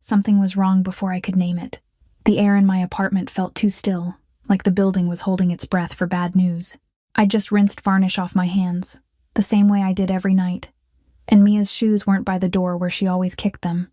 Something was wrong before I could name it. The air in my apartment felt too still, like the building was holding its breath for bad news. I just rinsed varnish off my hands, the same way I did every night. And Mia's shoes weren't by the door where she always kicked them.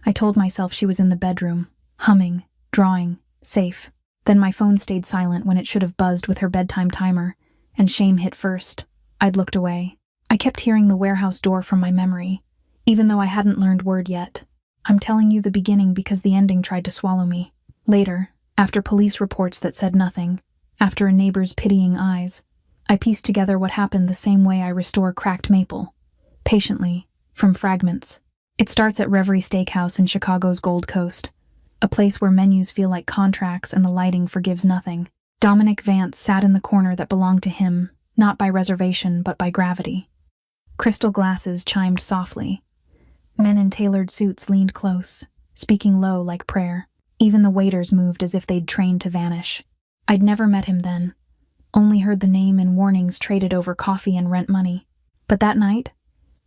I told myself she was in the bedroom, humming, drawing, safe. Then my phone stayed silent when it should have buzzed with her bedtime timer, and shame hit first. I'd looked away. I kept hearing the warehouse door from my memory, even though I hadn't learned word yet. I'm telling you the beginning because the ending tried to swallow me. Later, after police reports that said nothing, after a neighbor's pitying eyes, I pieced together what happened the same way I restore cracked maple. Patiently, from fragments. It starts at Reverie Steakhouse in Chicago's Gold Coast, a place where menus feel like contracts and the lighting forgives nothing. Dominic Vance sat in the corner that belonged to him, not by reservation but by gravity. Crystal glasses chimed softly. Men in tailored suits leaned close, speaking low like prayer. Even the waiters moved as if they'd trained to vanish. I'd never met him then, only heard the name in warnings traded over coffee and rent money. But that night,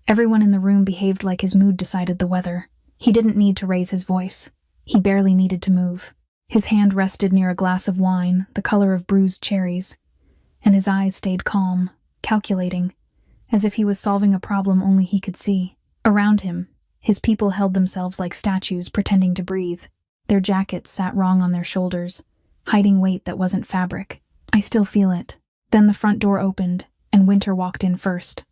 everyone in the room behaved like his mood decided the weather. He didn't need to raise his voice. He barely needed to move. His hand rested near a glass of wine, the color of bruised cherries, and his eyes stayed calm, calculating, as if he was solving a problem only he could see. Around him, his people held themselves like statues pretending to breathe. Their jackets sat wrong on their shoulders, hiding weight that wasn't fabric. I still feel it. Then the front door opened, and Winter walked in first.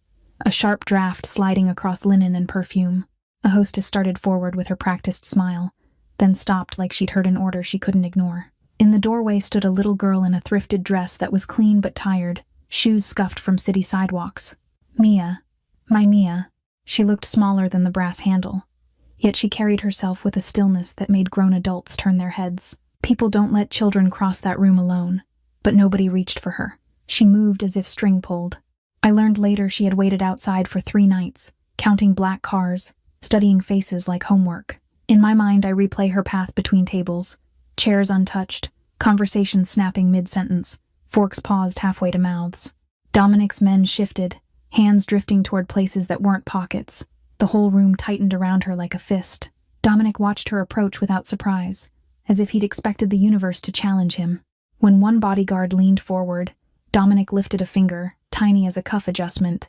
A sharp draft sliding across linen and perfume. A hostess started forward with her practiced smile, then stopped like she'd heard an order she couldn't ignore. In the doorway stood a little girl in a thrifted dress that was clean but tired, shoes scuffed from city sidewalks. Mia. My Mia. She looked smaller than the brass handle, yet she carried herself with a stillness that made grown adults turn their heads. People don't let children cross that room alone, but nobody reached for her. She moved as if string pulled. I learned later she had waited outside for 3 nights, counting black cars, studying faces like homework. In my mind, I replay her path between tables, chairs untouched, conversations snapping mid-sentence, forks paused halfway to mouths. Dominic's men shifted, hands drifting toward places that weren't pockets. The whole room tightened around her like a fist. Dominic watched her approach without surprise, as if he'd expected the universe to challenge him. When one bodyguard leaned forward, Dominic lifted a finger, tiny as a cuff adjustment.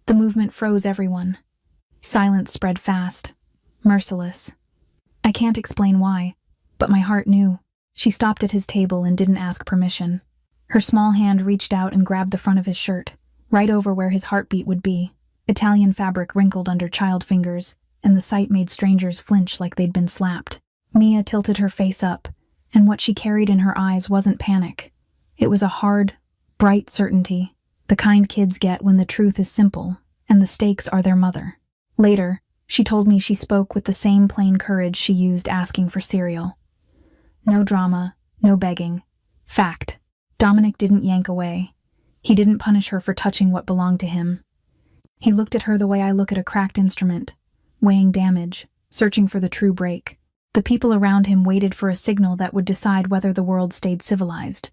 The movement froze everyone. Silence spread fast, merciless. I can't explain why, but my heart knew. She stopped at his table and didn't ask permission. Her small hand reached out and grabbed the front of his shirt, right over where his heartbeat would be. Italian fabric wrinkled under child fingers, and the sight made strangers flinch like they'd been slapped. Mia tilted her face up, and what she carried in her eyes wasn't panic. It was a hard, bright certainty, the kind kids get when the truth is simple, and the stakes are their mother. Later, she told me she spoke with the same plain courage she used asking for cereal. No drama, no begging. Fact. Dominic didn't yank away. He didn't punish her for touching what belonged to him. He looked at her the way I look at a cracked instrument, weighing damage, searching for the true break. The people around him waited for a signal that would decide whether the world stayed civilized.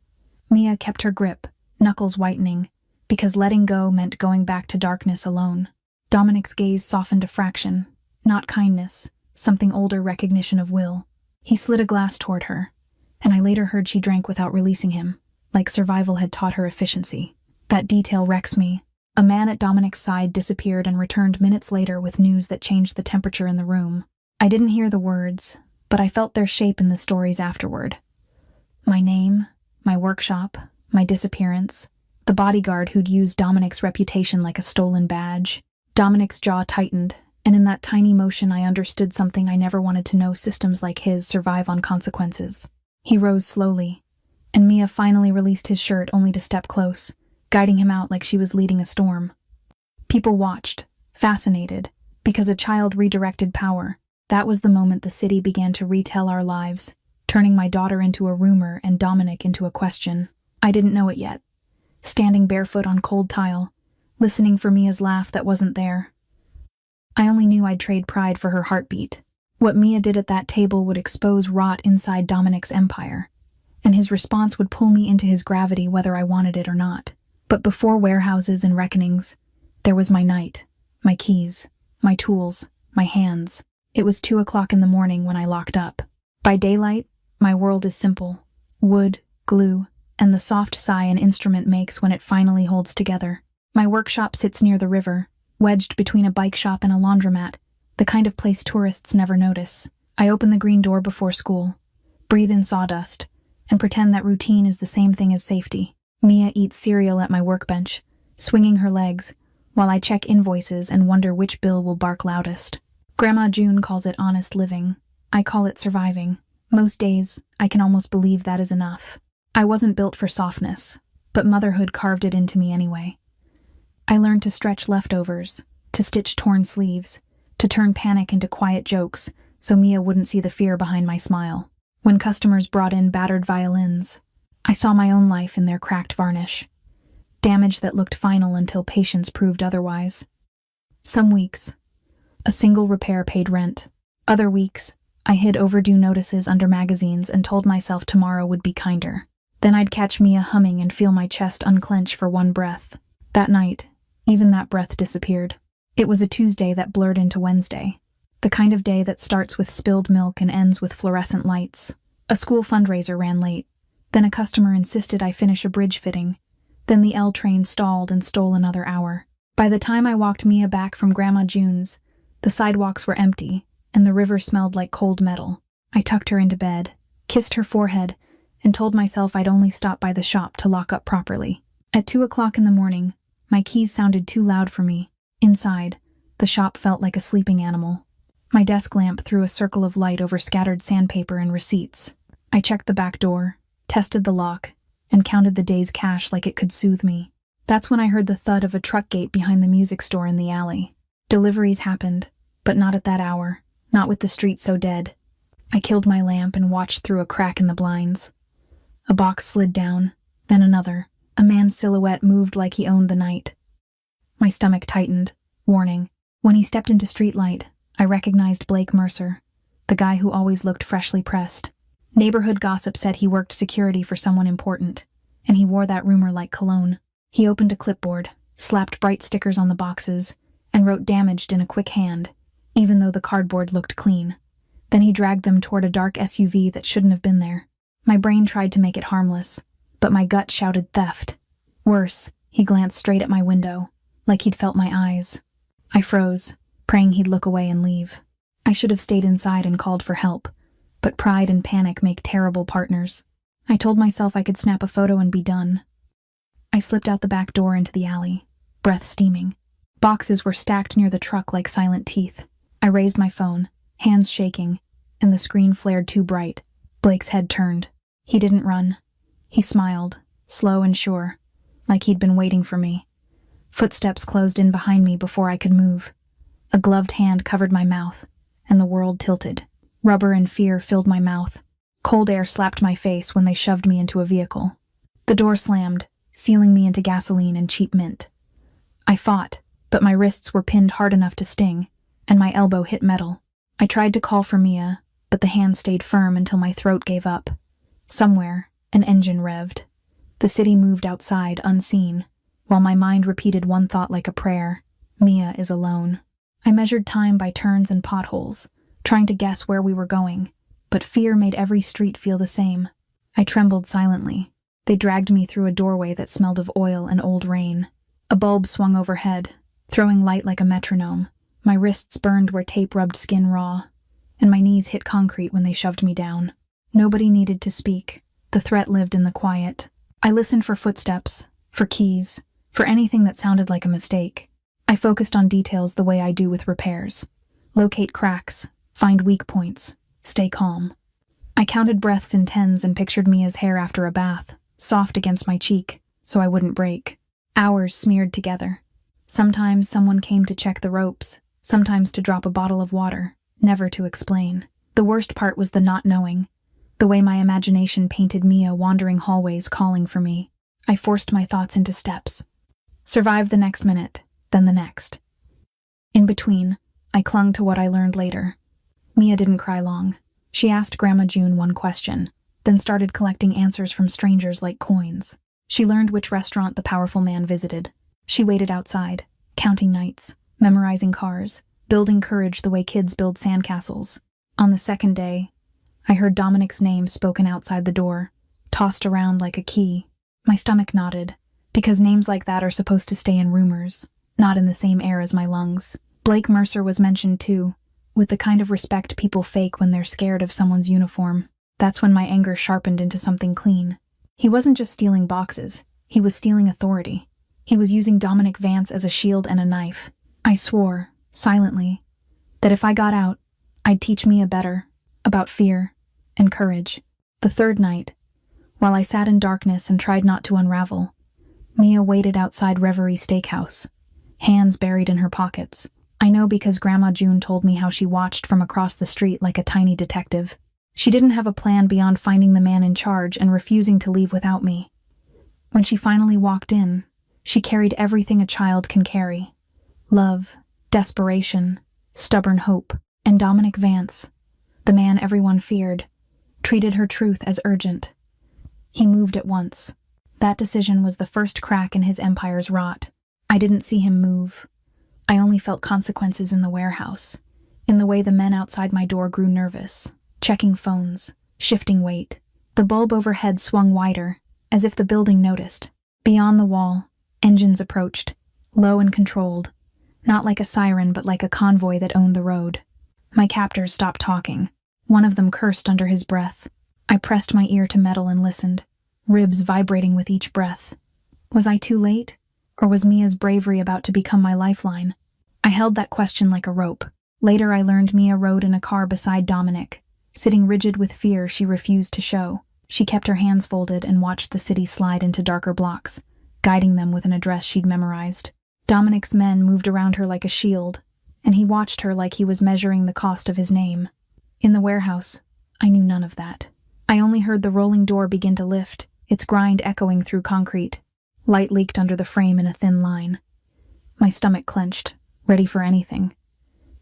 Mia kept her grip, knuckles whitening, because letting go meant going back to darkness alone. Dominic's gaze softened a fraction, not kindness, something older recognition of will. He slid a glass toward her, and I later heard she drank without releasing him, like survival had taught her efficiency. That detail wrecks me. A man at Dominic's side disappeared and returned minutes later with news that changed the temperature in the room. I didn't hear the words, but I felt their shape in the stories afterward. My name, my workshop, my disappearance, the bodyguard who'd used Dominic's reputation like a stolen badge. Dominic's jaw tightened, and in that tiny motion I understood something I never wanted to know systems like his survive on consequences. He rose slowly, and Mia finally released his shirt only to step close, guiding him out like she was leading a storm. People watched, fascinated, because a child redirected power. That was the moment the city began to retell our lives, turning my daughter into a rumor and Dominic into a question. I didn't know it yet. Standing barefoot on cold tile, listening for Mia's laugh that wasn't there. I only knew I'd trade pride for her heartbeat. What Mia did at that table would expose rot inside Dominic's empire, and his response would pull me into his gravity whether I wanted it or not. But before warehouses and reckonings, there was my night, my keys, my tools, my hands. It was 2 o'clock in the morning when I locked up. By daylight, my world is simple. Wood, glue, and the soft sigh an instrument makes when it finally holds together. My workshop sits near the river, wedged between a bike shop and a laundromat, the kind of place tourists never notice. I open the green door before school, breathe in sawdust, and pretend that routine is the same thing as safety. Mia eats cereal at my workbench, swinging her legs, while I check invoices and wonder which bill will bark loudest. Grandma June calls it honest living. I call it surviving. Most days, I can almost believe that is enough. I wasn't built for softness, but motherhood carved it into me anyway. I learned to stretch leftovers, to stitch torn sleeves, to turn panic into quiet jokes so Mia wouldn't see the fear behind my smile. When customers brought in battered violins, I saw my own life in their cracked varnish. Damage that looked final until patience proved otherwise. Some weeks, a single repair paid rent. Other weeks, I hid overdue notices under magazines and told myself tomorrow would be kinder. Then I'd catch Mia humming and feel my chest unclench for one breath. That night, even that breath disappeared. It was a Tuesday that blurred into Wednesday. The kind of day that starts with spilled milk and ends with fluorescent lights. A school fundraiser ran late. Then a customer insisted I finish a bridge fitting. Then the L train stalled and stole another hour. By the time I walked Mia back from Grandma June's, the sidewalks were empty, and the river smelled like cold metal. I tucked her into bed, kissed her forehead, and told myself I'd only stop by the shop to lock up properly. At 2 o'clock in the morning, my keys sounded too loud for me. Inside, the shop felt like a sleeping animal. My desk lamp threw a circle of light over scattered sandpaper and receipts. I checked the back door, tested the lock, and counted the day's cash like it could soothe me. That's when I heard the thud of a truck gate behind the music store in the alley. Deliveries happened, but not at that hour, not with the street so dead. I killed my lamp and watched through a crack in the blinds. A box slid down, then another. A man's silhouette moved like he owned the night. My stomach tightened, warning. When he stepped into streetlight, I recognized Blake Mercer, the guy who always looked freshly pressed. Neighborhood gossip said he worked security for someone important, and he wore that rumor like cologne. He opened a clipboard, slapped bright stickers on the boxes, and wrote damaged in a quick hand, even though the cardboard looked clean. Then he dragged them toward a dark SUV that shouldn't have been there. My brain tried to make it harmless, but my gut shouted theft. Worse, he glanced straight at my window, like he'd felt my eyes. I froze, praying he'd look away and leave. I should have stayed inside and called for help, but pride and panic make terrible partners. I told myself I could snap a photo and be done. I slipped out the back door into the alley, breath steaming. Boxes were stacked near the truck like silent teeth. I raised my phone, hands shaking, and the screen flared too bright. Blake's head turned. He didn't run. He smiled, slow and sure, like he'd been waiting for me. Footsteps closed in behind me before I could move. A gloved hand covered my mouth, and the world tilted. Rubber and fear filled my mouth. Cold air slapped my face when they shoved me into a vehicle. The door slammed, sealing me into gasoline and cheap mint. I fought, but my wrists were pinned hard enough to sting, and my elbow hit metal. I tried to call for Mia, but the hand stayed firm until my throat gave up. Somewhere, an engine revved. The city moved outside, unseen, while my mind repeated one thought like a prayer. Mia is alone. I measured time by turns and potholes, trying to guess where we were going, but fear made every street feel the same. I trembled silently. They dragged me through a doorway that smelled of oil and old rain. A bulb swung overhead, throwing light like a metronome. My wrists burned where tape rubbed skin raw, and my knees hit concrete when they shoved me down. Nobody needed to speak. The threat lived in the quiet. I listened for footsteps, for keys, for anything that sounded like a mistake. I focused on details the way I do with repairs. Locate cracks, find weak points, stay calm. I counted breaths in tens and pictured Mia's hair after a bath, soft against my cheek, so I wouldn't break. Hours smeared together. Sometimes someone came to check the ropes, sometimes to drop a bottle of water, never to explain. The worst part was the not knowing, the way my imagination painted Mia wandering hallways calling for me. I forced my thoughts into steps. Survived the next minute, then the next. In between, I clung to what I learned later. Mia didn't cry long. She asked Grandma June one question, then started collecting answers from strangers like coins. She learned which restaurant the powerful man visited. She waited outside, counting nights, memorizing cars, building courage the way kids build sandcastles. On the second day, I heard Dominic's name spoken outside the door, tossed around like a key. My stomach knotted, because names like that are supposed to stay in rumors, not in the same air as my lungs. Blake Mercer was mentioned too, with the kind of respect people fake when they're scared of someone's uniform. That's when my anger sharpened into something clean. He wasn't just stealing boxes, he was stealing authority. He was using Dominic Vance as a shield and a knife. I swore, silently, that if I got out, I'd teach Mia better, about fear and courage. The third night, while I sat in darkness and tried not to unravel, Mia waited outside Reverie Steakhouse, hands buried in her pockets. I know because Grandma June told me how she watched from across the street like a tiny detective. She didn't have a plan beyond finding the man in charge and refusing to leave without me. When she finally walked in, she carried everything a child can carry: love, desperation, stubborn hope. And Dominic Vance, the man everyone feared, treated her truth as urgent. He moved at once. That decision was the first crack in his empire's rot. I didn't see him move. I only felt consequences in the warehouse, in the way the men outside my door grew nervous, checking phones, shifting weight. The bulb overhead swung wider, as if the building noticed. Beyond the wall, engines approached, low and controlled, not like a siren but like a convoy that owned the road. My captors stopped talking. One of them cursed under his breath. I pressed my ear to metal and listened, ribs vibrating with each breath. Was I too late? Or was Mia's bravery about to become my lifeline? I held that question like a rope. Later I learned Mia rode in a car beside Dominic. Sitting rigid with fear she refused to show. She kept her hands folded and watched the city slide into darker blocks, guiding them with an address she'd memorized. Dominic's men moved around her like a shield, and he watched her like he was measuring the cost of his name. In the warehouse, I knew none of that. I only heard the rolling door begin to lift, its grind echoing through concrete. Light leaked under the frame in a thin line. My stomach clenched, ready for anything.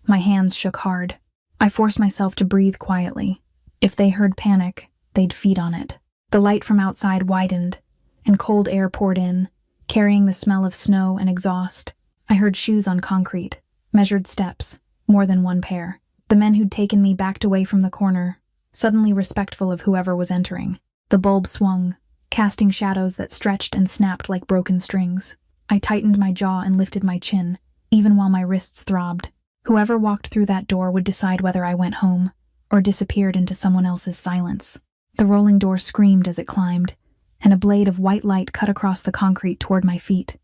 My hands shook hard. I forced myself to breathe quietly. If they heard panic, they'd feed on it. The light from outside widened, and cold air poured in, carrying the smell of snow and exhaust. I heard shoes on concrete, measured steps, more than one pair. The men who'd taken me backed away from the corner, suddenly respectful of whoever was entering. The bulb swung, casting shadows that stretched and snapped like broken strings. I tightened my jaw and lifted my chin, even while my wrists throbbed. Whoever walked through that door would decide whether I went home or disappeared into someone else's silence. The rolling door screamed as it climbed, and a blade of white light cut across the concrete toward my feet.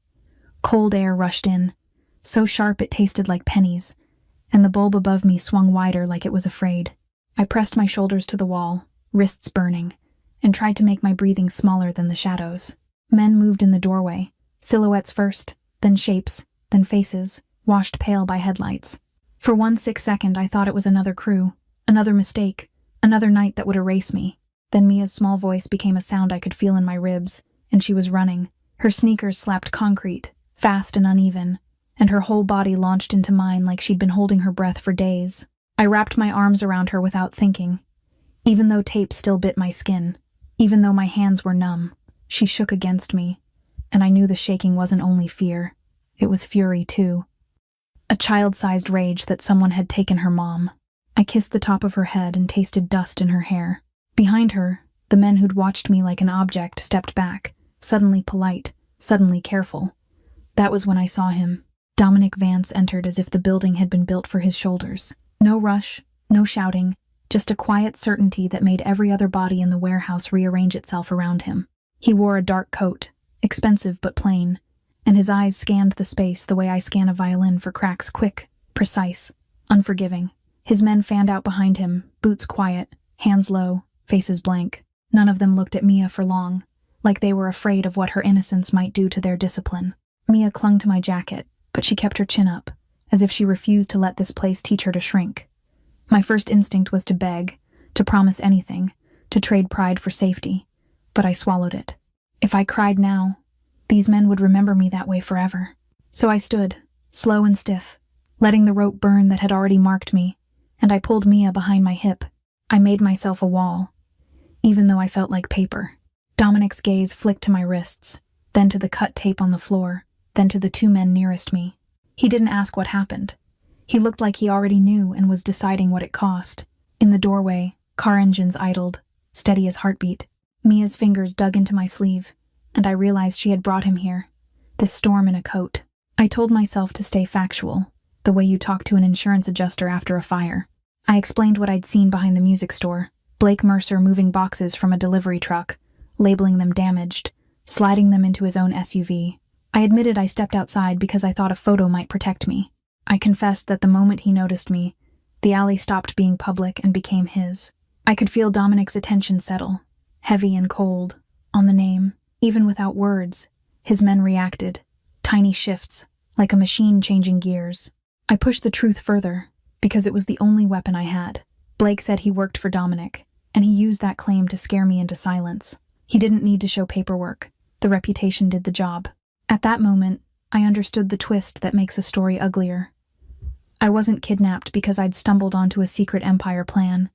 Cold air rushed in, so sharp it tasted like pennies, and the bulb above me swung wider like it was afraid. I pressed my shoulders to the wall, wrists burning, and tried to make my breathing smaller than the shadows. Men moved in the doorway, silhouettes first, then shapes, then faces, washed pale by headlights. For 1 sick second I thought it was another crew, another mistake, another night that would erase me. Then Mia's small voice became a sound I could feel in my ribs, and she was running. Her sneakers slapped concrete, fast and uneven, and her whole body launched into mine like she'd been holding her breath for days. I wrapped my arms around her without thinking. Even though tape still bit my skin, even though my hands were numb, she shook against me, and I knew the shaking wasn't only fear, it was fury too. A child-sized rage that someone had taken her mom. I kissed the top of her head and tasted dust in her hair. Behind her, the men who'd watched me like an object stepped back, suddenly polite, suddenly careful. That was when I saw him. Dominic Vance entered as if the building had been built for his shoulders. No rush, no shouting, just a quiet certainty that made every other body in the warehouse rearrange itself around him. He wore a dark coat, expensive but plain, and his eyes scanned the space the way I scan a violin for cracks, quick, precise, unforgiving. His men fanned out behind him, boots quiet, hands low, faces blank. None of them looked at Mia for long, like they were afraid of what her innocence might do to their discipline. Mia clung to my jacket, but she kept her chin up, as if she refused to let this place teach her to shrink. My first instinct was to beg, to promise anything, to trade pride for safety, but I swallowed it. If I cried now, these men would remember me that way forever. So I stood, slow and stiff, letting the rope burn that had already marked me, and I pulled Mia behind my hip. I made myself a wall, even though I felt like paper. Dominic's gaze flicked to my wrists, then to the cut tape on the floor, then to the two men nearest me. He didn't ask what happened. He looked like he already knew and was deciding what it cost. In the doorway, car engines idled, steady as heartbeat. Mia's fingers dug into my sleeve, and I realized she had brought him here. This storm in a coat. I told myself to stay factual, the way you talk to an insurance adjuster after a fire. I explained what I'd seen behind the music store. Blake Mercer moving boxes from a delivery truck, labeling them damaged, sliding them into his own SUV. I admitted I stepped outside because I thought a photo might protect me. I confessed that the moment he noticed me, the alley stopped being public and became his. I could feel Dominic's attention settle, heavy and cold, on the name. Even without words, his men reacted. Tiny shifts, like a machine changing gears. I pushed the truth further, because it was the only weapon I had. Blake said he worked for Dominic, and he used that claim to scare me into silence. He didn't need to show paperwork. The reputation did the job. At that moment, I understood the twist that makes a story uglier. I wasn't kidnapped because I'd stumbled onto a secret empire plan.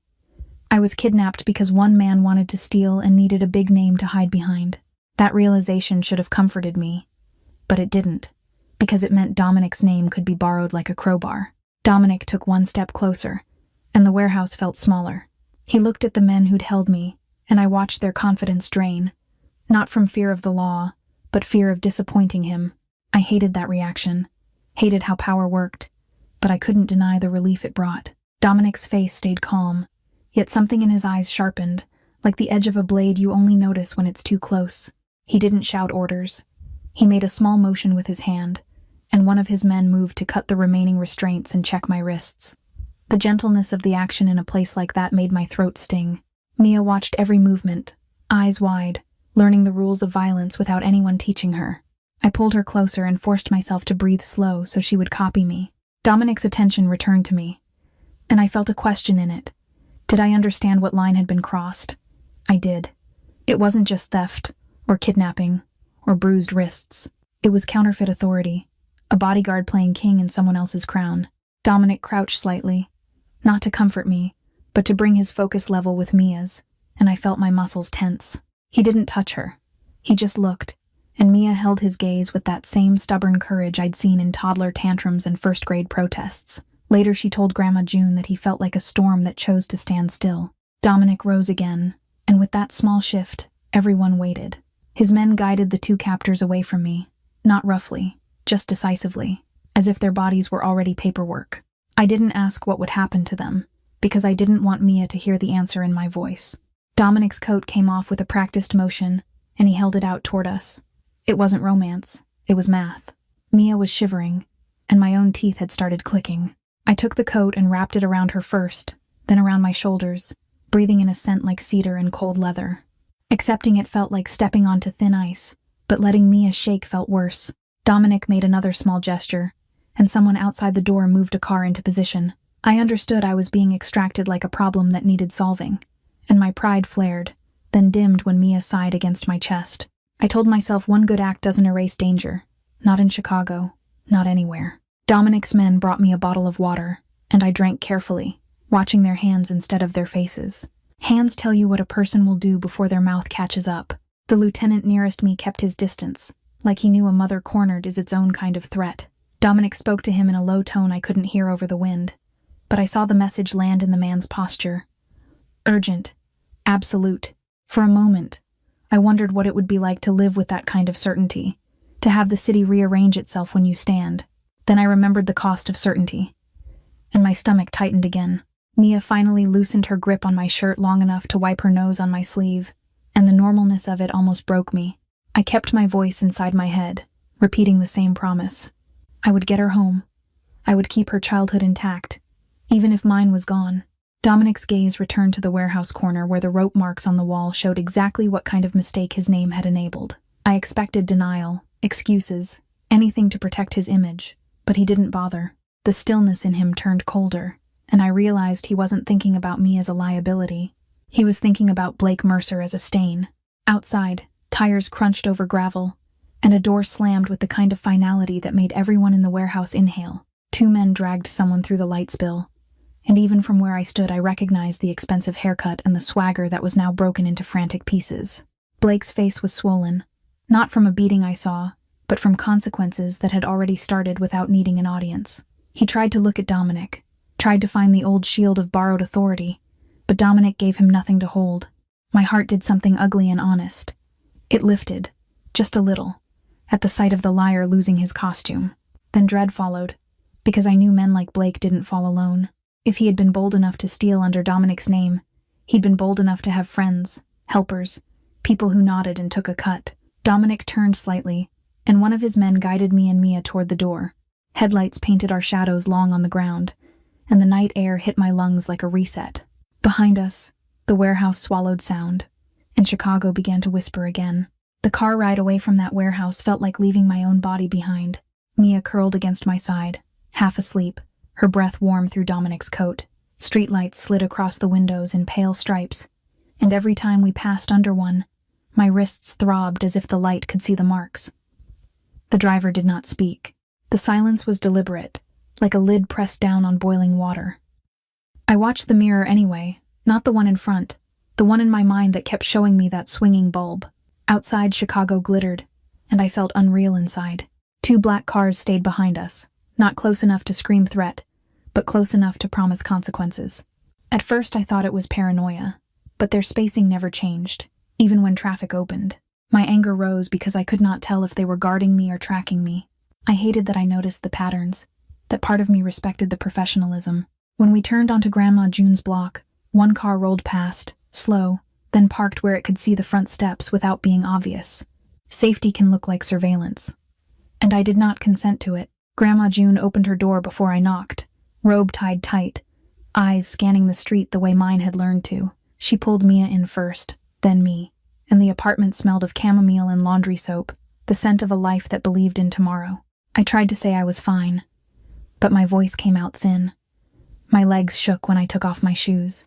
I was kidnapped because one man wanted to steal and needed a big name to hide behind. That realization should have comforted me, but it didn't, because it meant Dominic's name could be borrowed like a crowbar. Dominic took one step closer, and the warehouse felt smaller. He looked at the men who'd held me, and I watched their confidence drain. Not from fear of the law, but fear of disappointing him. I hated that reaction, hated how power worked, but I couldn't deny the relief it brought. Dominic's face stayed calm, yet something in his eyes sharpened, like the edge of a blade you only notice when it's too close. He didn't shout orders. He made a small motion with his hand, and one of his men moved to cut the remaining restraints and check my wrists. The gentleness of the action in a place like that made my throat sting. Mia watched every movement, eyes wide, learning the rules of violence without anyone teaching her. I pulled her closer and forced myself to breathe slow so she would copy me. Dominic's attention returned to me, and I felt a question in it. Did I understand what line had been crossed? I did. It wasn't just theft, or kidnapping, or bruised wrists. It was counterfeit authority, a bodyguard playing king in someone else's crown. Dominic crouched slightly, not to comfort me, but to bring his focus level with Mia's, and I felt my muscles tense. He didn't touch her. He just looked, and Mia held his gaze with that same stubborn courage I'd seen in toddler tantrums and first-grade protests. Later she told Grandma June that he felt like a storm that chose to stand still. Dominic rose again, and with that small shift, everyone waited. His men guided the two captors away from me, not roughly, just decisively, as if their bodies were already paperwork. I didn't ask what would happen to them, because I didn't want Mia to hear the answer in my voice. Dominic's coat came off with a practiced motion, and he held it out toward us. It wasn't romance, it was math. Mia was shivering, and my own teeth had started clicking. I took the coat and wrapped it around her first, then around my shoulders, breathing in a scent like cedar and cold leather. Accepting it felt like stepping onto thin ice, but letting Mia shake felt worse. Dominic made another small gesture, and someone outside the door moved a car into position. I understood I was being extracted like a problem that needed solving, and my pride flared, then dimmed when Mia sighed against my chest. I told myself one good act doesn't erase danger. Not in Chicago, not anywhere. Dominic's men brought me a bottle of water, and I drank carefully, watching their hands instead of their faces. Hands tell you what a person will do before their mouth catches up. The lieutenant nearest me kept his distance, like he knew a mother cornered is its own kind of threat. Dominic spoke to him in a low tone I couldn't hear over the wind, but I saw the message land in the man's posture. Urgent. Absolute. For a moment, I wondered what it would be like to live with that kind of certainty, to have the city rearrange itself when you stand. Then I remembered the cost of certainty, and my stomach tightened again. Mia finally loosened her grip on my shirt long enough to wipe her nose on my sleeve, and the normalness of it almost broke me. I kept my voice inside my head, repeating the same promise. I would get her home. I would keep her childhood intact, even if mine was gone. Dominic's gaze returned to the warehouse corner where the rope marks on the wall showed exactly what kind of mistake his name had enabled. I expected denial, excuses, anything to protect his image, but he didn't bother. The stillness in him turned colder, and I realized he wasn't thinking about me as a liability. He was thinking about Blake Mercer as a stain. Outside, tires crunched over gravel, and a door slammed with the kind of finality that made everyone in the warehouse inhale. Two men dragged someone through the light spill, and even from where I stood I recognized the expensive haircut and the swagger that was now broken into frantic pieces. Blake's face was swollen, not from a beating I saw, but from consequences that had already started without needing an audience. He tried to look at Dominic, tried to find the old shield of borrowed authority, but Dominic gave him nothing to hold. My heart did something ugly and honest. It lifted, just a little, at the sight of the liar losing his costume. Then dread followed, because I knew men like Blake didn't fall alone. If he had been bold enough to steal under Dominic's name, he'd been bold enough to have friends, helpers, people who nodded and took a cut. Dominic turned slightly, and one of his men guided me and Mia toward the door. Headlights painted our shadows long on the ground, and the night air hit my lungs like a reset. Behind us, the warehouse swallowed sound, and Chicago began to whisper again. The car ride away from that warehouse felt like leaving my own body behind. Mia curled against my side, half asleep, her breath warm through Dominic's coat. Streetlights slid across the windows in pale stripes, and every time we passed under one, my wrists throbbed as if the light could see the marks. The driver did not speak. The silence was deliberate, like a lid pressed down on boiling water. I watched the mirror anyway, not the one in front, the one in my mind that kept showing me that swinging bulb. Outside, Chicago glittered, and I felt unreal inside. 2 black cars stayed behind us, not close enough to scream threat, but close enough to promise consequences. At first I thought it was paranoia, but their spacing never changed, even when traffic opened. My anger rose because I could not tell if they were guarding me or tracking me. I hated that I noticed the patterns, that part of me respected the professionalism. When we turned onto Grandma June's block, one car rolled past, slow, then parked where it could see the front steps without being obvious. Safety can look like surveillance. And I did not consent to it. Grandma June opened her door before I knocked, robe tied tight, eyes scanning the street the way mine had learned to. She pulled Mia in first, then me, and the apartment smelled of chamomile and laundry soap, the scent of a life that believed in tomorrow. I tried to say I was fine, but my voice came out thin. My legs shook when I took off my shoes.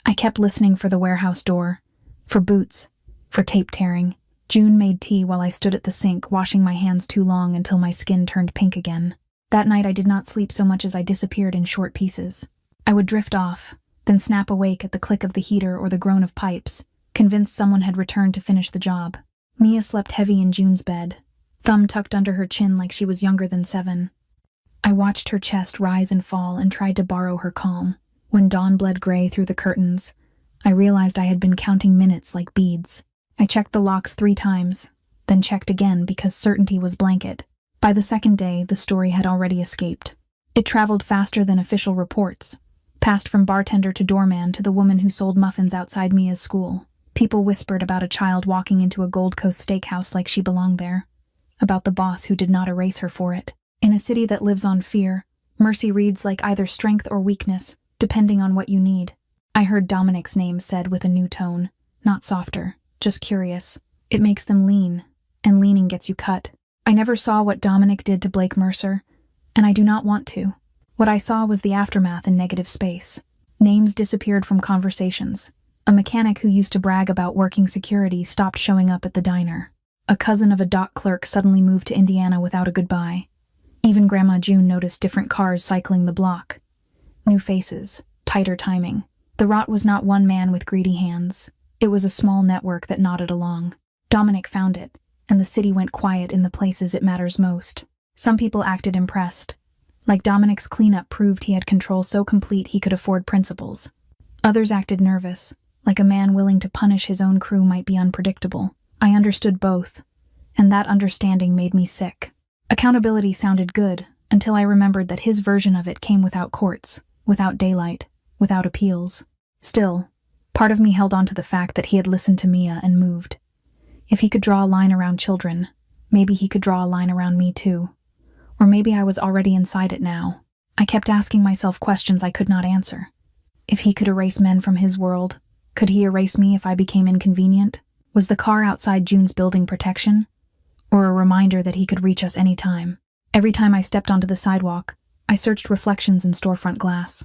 I kept listening for the warehouse door, for boots, for tape tearing. June made tea while I stood at the sink, washing my hands too long until my skin turned pink again. That night I did not sleep so much as I disappeared in short pieces. I would drift off, then snap awake at the click of the heater or the groan of pipes, convinced someone had returned to finish the job. Mia slept heavy in June's bed, thumb tucked under her chin like she was younger than 7. I watched her chest rise and fall and tried to borrow her calm. When dawn bled gray through the curtains, I realized I had been counting minutes like beads. I checked the locks 3 times, then checked again because certainty was blanket. By the 2nd day, the story had already escaped. It traveled faster than official reports, passed from bartender to doorman to the woman who sold muffins outside Mia's school. People whispered about a child walking into a Gold Coast steakhouse like she belonged there, about the boss who did not erase her for it. In a city that lives on fear, mercy reads like either strength or weakness, depending on what you need. I heard Dominic's name said with a new tone, not softer, just curious. It makes them lean, and leaning gets you cut. I never saw what Dominic did to Blake Mercer, and I do not want to. What I saw was the aftermath in negative space. Names disappeared from conversations. A mechanic who used to brag about working security stopped showing up at the diner. A cousin of a dock clerk suddenly moved to Indiana without a goodbye. Even Grandma June noticed different cars cycling the block. New faces, tighter timing. The rot was not one man with greedy hands. It was a small network that nodded along. Dominic found it, and the city went quiet in the places it matters most. Some people acted impressed. Like Dominic's cleanup proved he had control so complete he could afford principles. Others acted nervous, like a man willing to punish his own crew might be unpredictable. I understood both, and that understanding made me sick. Accountability sounded good, until I remembered that his version of it came without courts, without daylight, without appeals. Still, part of me held on to the fact that he had listened to Mia and moved. If he could draw a line around children, maybe he could draw a line around me too. Or maybe I was already inside it now. I kept asking myself questions I could not answer. If he could erase men from his world, could he erase me if I became inconvenient? Was the car outside June's building protection? Or a reminder that he could reach us any time? Every time I stepped onto the sidewalk, I searched reflections in storefront glass.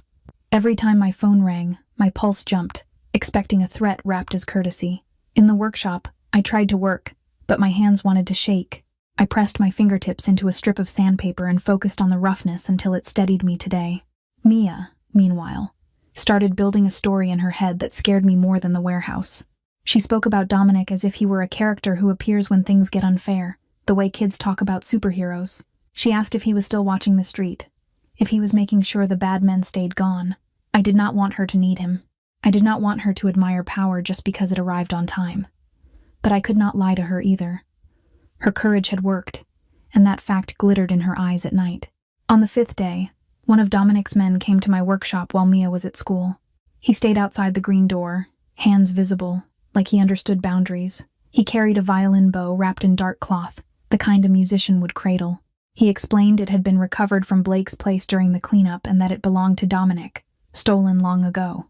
Every time my phone rang, my pulse jumped, expecting a threat wrapped as courtesy. In the workshop, I tried to work, but my hands wanted to shake. I pressed my fingertips into a strip of sandpaper and focused on the roughness until it steadied me today. Mia, meanwhile, started building a story in her head that scared me more than the warehouse. She spoke about Dominic as if he were a character who appears when things get unfair, the way kids talk about superheroes. She asked if he was still watching the street, if he was making sure the bad men stayed gone. I did not want her to need him. I did not want her to admire power just because it arrived on time. But I could not lie to her either. Her courage had worked, and that fact glittered in her eyes at night. On the 5th day, one of Dominic's men came to my workshop while Mia was at school. He stayed outside the green door, hands visible, like he understood boundaries. He carried a violin bow wrapped in dark cloth, the kind a musician would cradle. He explained it had been recovered from Blake's place during the cleanup and that it belonged to Dominic, stolen long ago.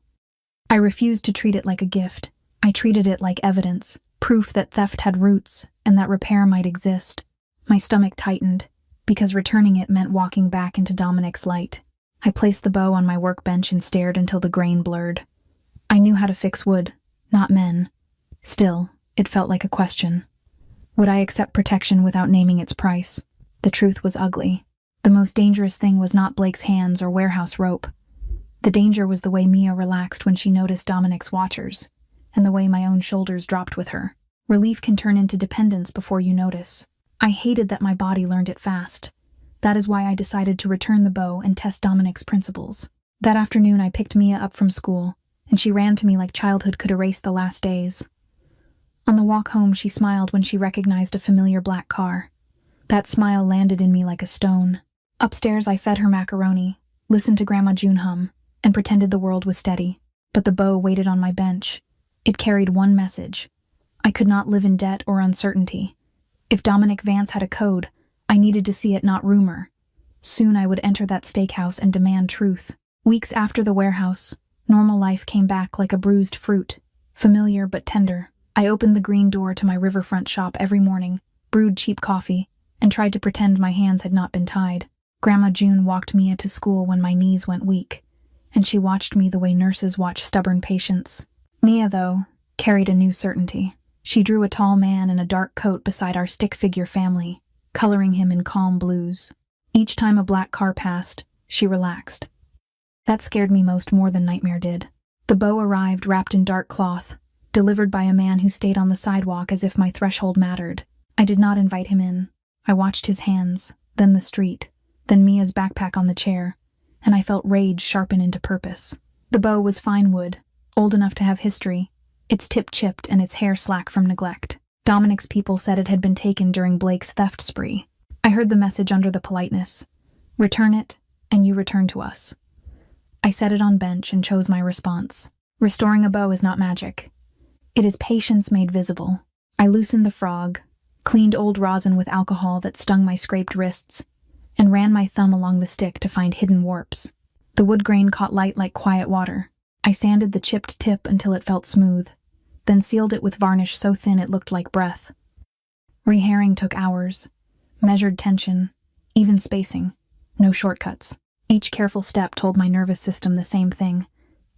I refused to treat it like a gift. I treated it like evidence, proof that theft had roots and that repair might exist. My stomach tightened, because returning it meant walking back into Dominic's light. I placed the bow on my workbench and stared until the grain blurred. I knew how to fix wood, not men. Still, it felt like a question. Would I accept protection without naming its price? The truth was ugly. The most dangerous thing was not Blake's hands or warehouse rope. The danger was the way Mia relaxed when she noticed Dominic's watchers, and the way my own shoulders dropped with her. Relief can turn into dependence before you notice. I hated that my body learned it fast. That is why I decided to return the bow and test Dominic's principles. That afternoon I picked Mia up from school, and she ran to me like childhood could erase the last days. On the walk home, she smiled when she recognized a familiar black car. That smile landed in me like a stone. Upstairs, I fed her macaroni, listened to Grandma June hum, and pretended the world was steady. But the bow waited on my bench. It carried one message. I could not live in debt or uncertainty. If Dominic Vance had a code, I needed to see it, not rumor. Soon I would enter that steakhouse and demand truth. Weeks after the warehouse, normal life came back like a bruised fruit, familiar but tender. I opened the green door to my riverfront shop every morning, brewed cheap coffee, and tried to pretend my hands had not been tied. Grandma June walked Mia to school when my knees went weak, and she watched me the way nurses watch stubborn patients. Mia, though, carried a new certainty. She drew a tall man in a dark coat beside our stick-figure family, coloring him in calm blues. Each time a black car passed, she relaxed. That scared me more than Nightmare did. The bow arrived wrapped in dark cloth, delivered by a man who stayed on the sidewalk as if my threshold mattered. I did not invite him in. I watched his hands, then the street, then Mia's backpack on the chair, and I felt rage sharpen into purpose. The bow was fine wood, old enough to have history, its tip chipped and its hair slack from neglect. Dominic's people said it had been taken during Blake's theft spree. I heard the message under the politeness. Return it, and you return to us. I set it on bench and chose my response. Restoring a bow is not magic. It is patience made visible. I loosened the frog, cleaned old rosin with alcohol that stung my scraped wrists, and ran my thumb along the stick to find hidden warps. The wood grain caught light like quiet water. I sanded the chipped tip until it felt smooth, then sealed it with varnish so thin it looked like breath. Rehairing took hours. Measured tension, even spacing, no shortcuts. Each careful step told my nervous system the same thing.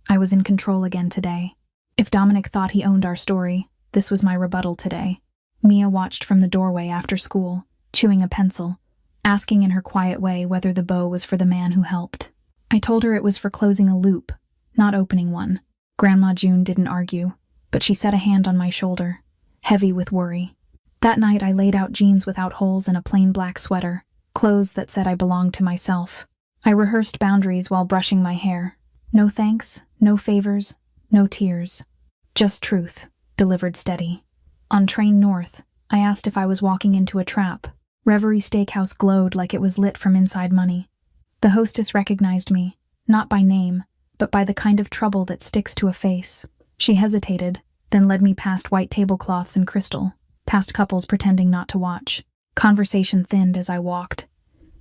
I was in control again today. If Dominic thought he owned our story, this was my rebuttal today. Mia watched from the doorway after school, chewing a pencil, asking in her quiet way whether the bow was for the man who helped. I told her it was for closing a loop, not opening one. Grandma June didn't argue, but she set a hand on my shoulder, heavy with worry. That night I laid out jeans without holes and a plain black sweater, clothes that said I belonged to myself. I rehearsed boundaries while brushing my hair. No thanks, no favors, no tears. Just truth, delivered steady. On train north, I asked if I was walking into a trap. Reverie Steakhouse glowed like it was lit from inside money. The hostess recognized me, not by name, but by the kind of trouble that sticks to a face. She hesitated, then led me past white tablecloths and crystal, past couples pretending not to watch. Conversation thinned as I walked.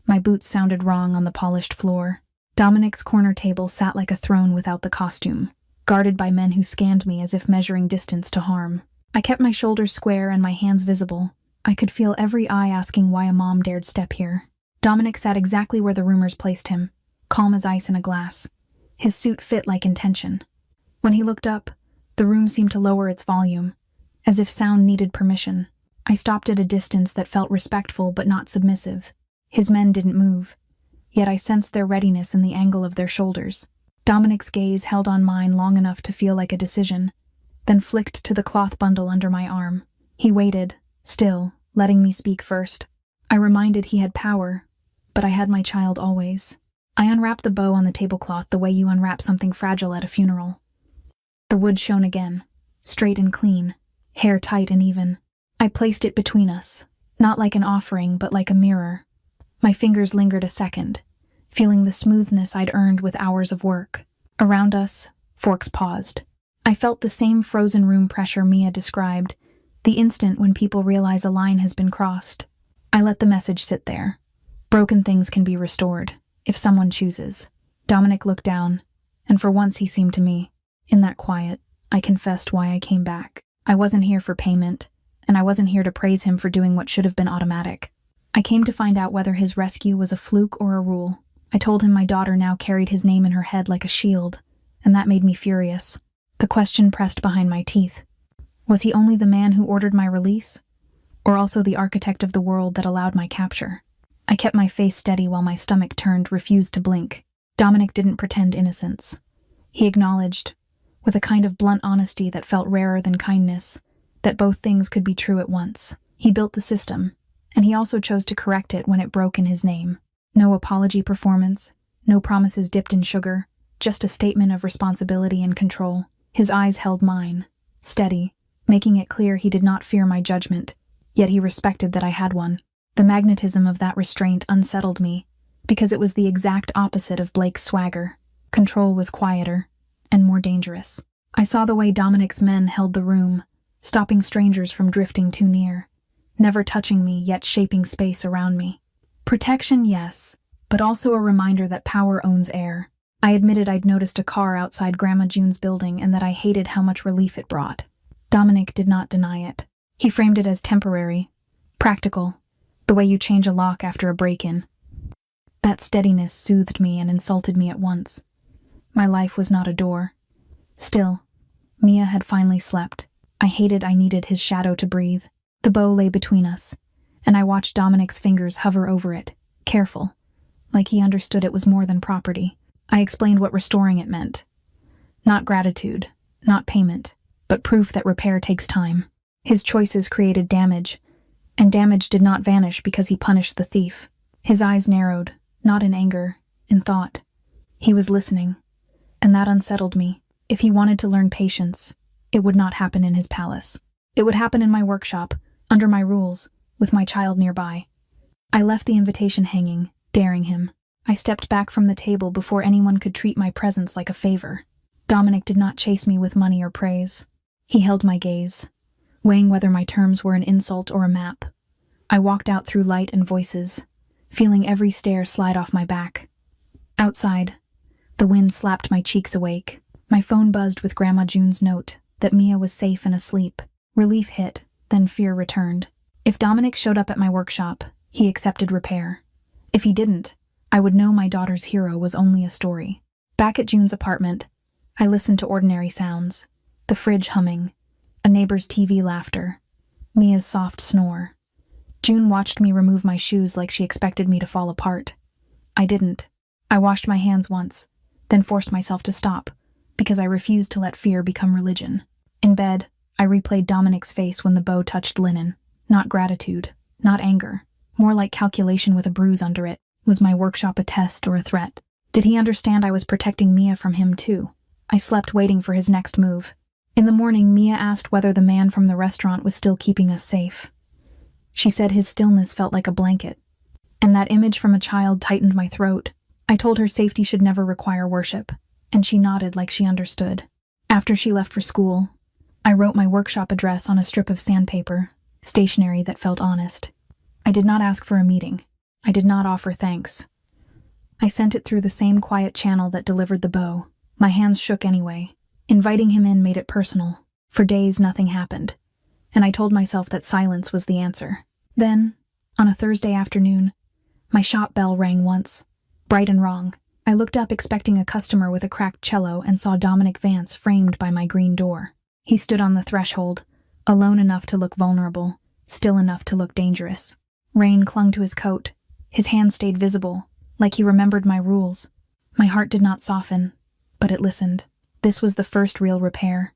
My boots sounded wrong on the polished floor. Dominic's corner table sat like a throne without the costume, guarded by men who scanned me as if measuring distance to harm. I kept my shoulders square and my hands visible. I could feel every eye asking why a mom dared step here. Dominic sat exactly where the rumors placed him, calm as ice in a glass. His suit fit like intention. When he looked up, the room seemed to lower its volume, as if sound needed permission. I stopped at a distance that felt respectful but not submissive. His men didn't move, yet I sensed their readiness in the angle of their shoulders. Dominic's gaze held on mine long enough to feel like a decision, then flicked to the cloth bundle under my arm. He waited, still, letting me speak first. I reminded he had power, but I had my child always. I unwrapped the bow on the tablecloth the way you unwrap something fragile at a funeral. The wood shone again, straight and clean, hair tight and even. I placed it between us, not like an offering but like a mirror. My fingers lingered a second, feeling the smoothness I'd earned with hours of work. Around us, forks paused. I felt the same frozen room pressure Mia described, the instant when people realize a line has been crossed. I let the message sit there. Broken things can be restored, if someone chooses. Dominic looked down, and for once he seemed to me. In that quiet, I confessed why I came back. I wasn't here for payment, and I wasn't here to praise him for doing what should have been automatic. I came to find out whether his rescue was a fluke or a rule. I told him my daughter now carried his name in her head like a shield, and that made me furious. The question pressed behind my teeth. Was he only the man who ordered my release? Or also the architect of the world that allowed my capture? I kept my face steady while my stomach turned, refused to blink. Dominic didn't pretend innocence. He acknowledged, with a kind of blunt honesty that felt rarer than kindness, that both things could be true at once. He built the system, and he also chose to correct it when it broke in his name. No apology performance, no promises dipped in sugar, just a statement of responsibility and control. His eyes held mine, steady, making it clear he did not fear my judgment, yet he respected that I had one. The magnetism of that restraint unsettled me, because it was the exact opposite of Blake's swagger. Control was quieter and more dangerous. I saw the way Dominic's men held the room, stopping strangers from drifting too near, never touching me yet shaping space around me. Protection, yes, but also a reminder that power owns air. I admitted I'd noticed a car outside Grandma June's building and that I hated how much relief it brought. Dominic did not deny it. He framed it as temporary, practical, the way you change a lock after a break-in. That steadiness soothed me and insulted me at once. My life was not a door. Still, Mia had finally slept. I needed his shadow to breathe. The bow lay between us, and I watched Dominic's fingers hover over it, careful, like he understood it was more than property. I explained what restoring it meant. Not gratitude, not payment, but proof that repair takes time. His choices created damage, and damage did not vanish because he punished the thief. His eyes narrowed, not in anger, in thought. He was listening, and that unsettled me. If he wanted to learn patience, it would not happen in his palace. It would happen in my workshop, under my rules, with my child nearby. I left the invitation hanging, daring him. I stepped back from the table before anyone could treat my presence like a favor. Dominic did not chase me with money or praise. He held my gaze, weighing whether my terms were an insult or a map. I walked out through light and voices, feeling every stare slide off my back. Outside, the wind slapped my cheeks awake. My phone buzzed with Grandma June's note that Mia was safe and asleep. Relief hit, then fear returned. If Dominic showed up at my workshop, he accepted repair. If he didn't, I would know my daughter's hero was only a story. Back at June's apartment, I listened to ordinary sounds. The fridge humming, a neighbor's TV laughter, Mia's soft snore. June watched me remove my shoes like she expected me to fall apart. I didn't. I washed my hands once, then forced myself to stop, because I refused to let fear become religion. In bed, I replayed Dominic's face when the bow touched linen. Not gratitude, not anger, more like calculation with a bruise under it. Was my workshop a test or a threat? Did he understand I was protecting Mia from him too? I slept waiting for his next move. In the morning, Mia asked whether the man from the restaurant was still keeping us safe. She said his stillness felt like a blanket, and that image from a child tightened my throat. I told her safety should never require worship, and she nodded like she understood. After she left for school, I wrote my workshop address on a strip of sandpaper, stationery that felt honest. I did not ask for a meeting. I did not offer thanks. I sent it through the same quiet channel that delivered the bow. My hands shook anyway. Inviting him in made it personal. For days, nothing happened, and I told myself that silence was the answer. Then, on a Thursday afternoon, my shop bell rang once, bright and wrong. I looked up expecting a customer with a cracked cello and saw Dominic Vance framed by my green door. He stood on the threshold, alone enough to look vulnerable, still enough to look dangerous. Rain clung to his coat. His hand stayed visible, like he remembered my rules. My heart did not soften, but it listened. This was the first real repair.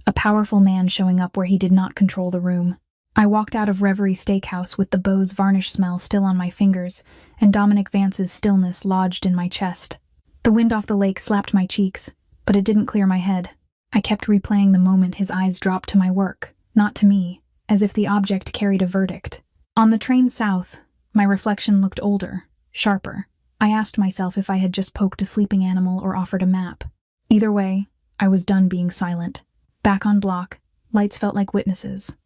A powerful man showing up where he did not control the room. I walked out of Reverie Steakhouse with the Beau's varnish smell still on my fingers and Dominic Vance's stillness lodged in my chest. The wind off the lake slapped my cheeks, but it didn't clear my head. I kept replaying the moment his eyes dropped to my work, not to me, as if the object carried a verdict. On the train south, my reflection looked older, sharper. I asked myself if I had just poked a sleeping animal or offered a map. Either way, I was done being silent. Back on block, lights felt like witnesses,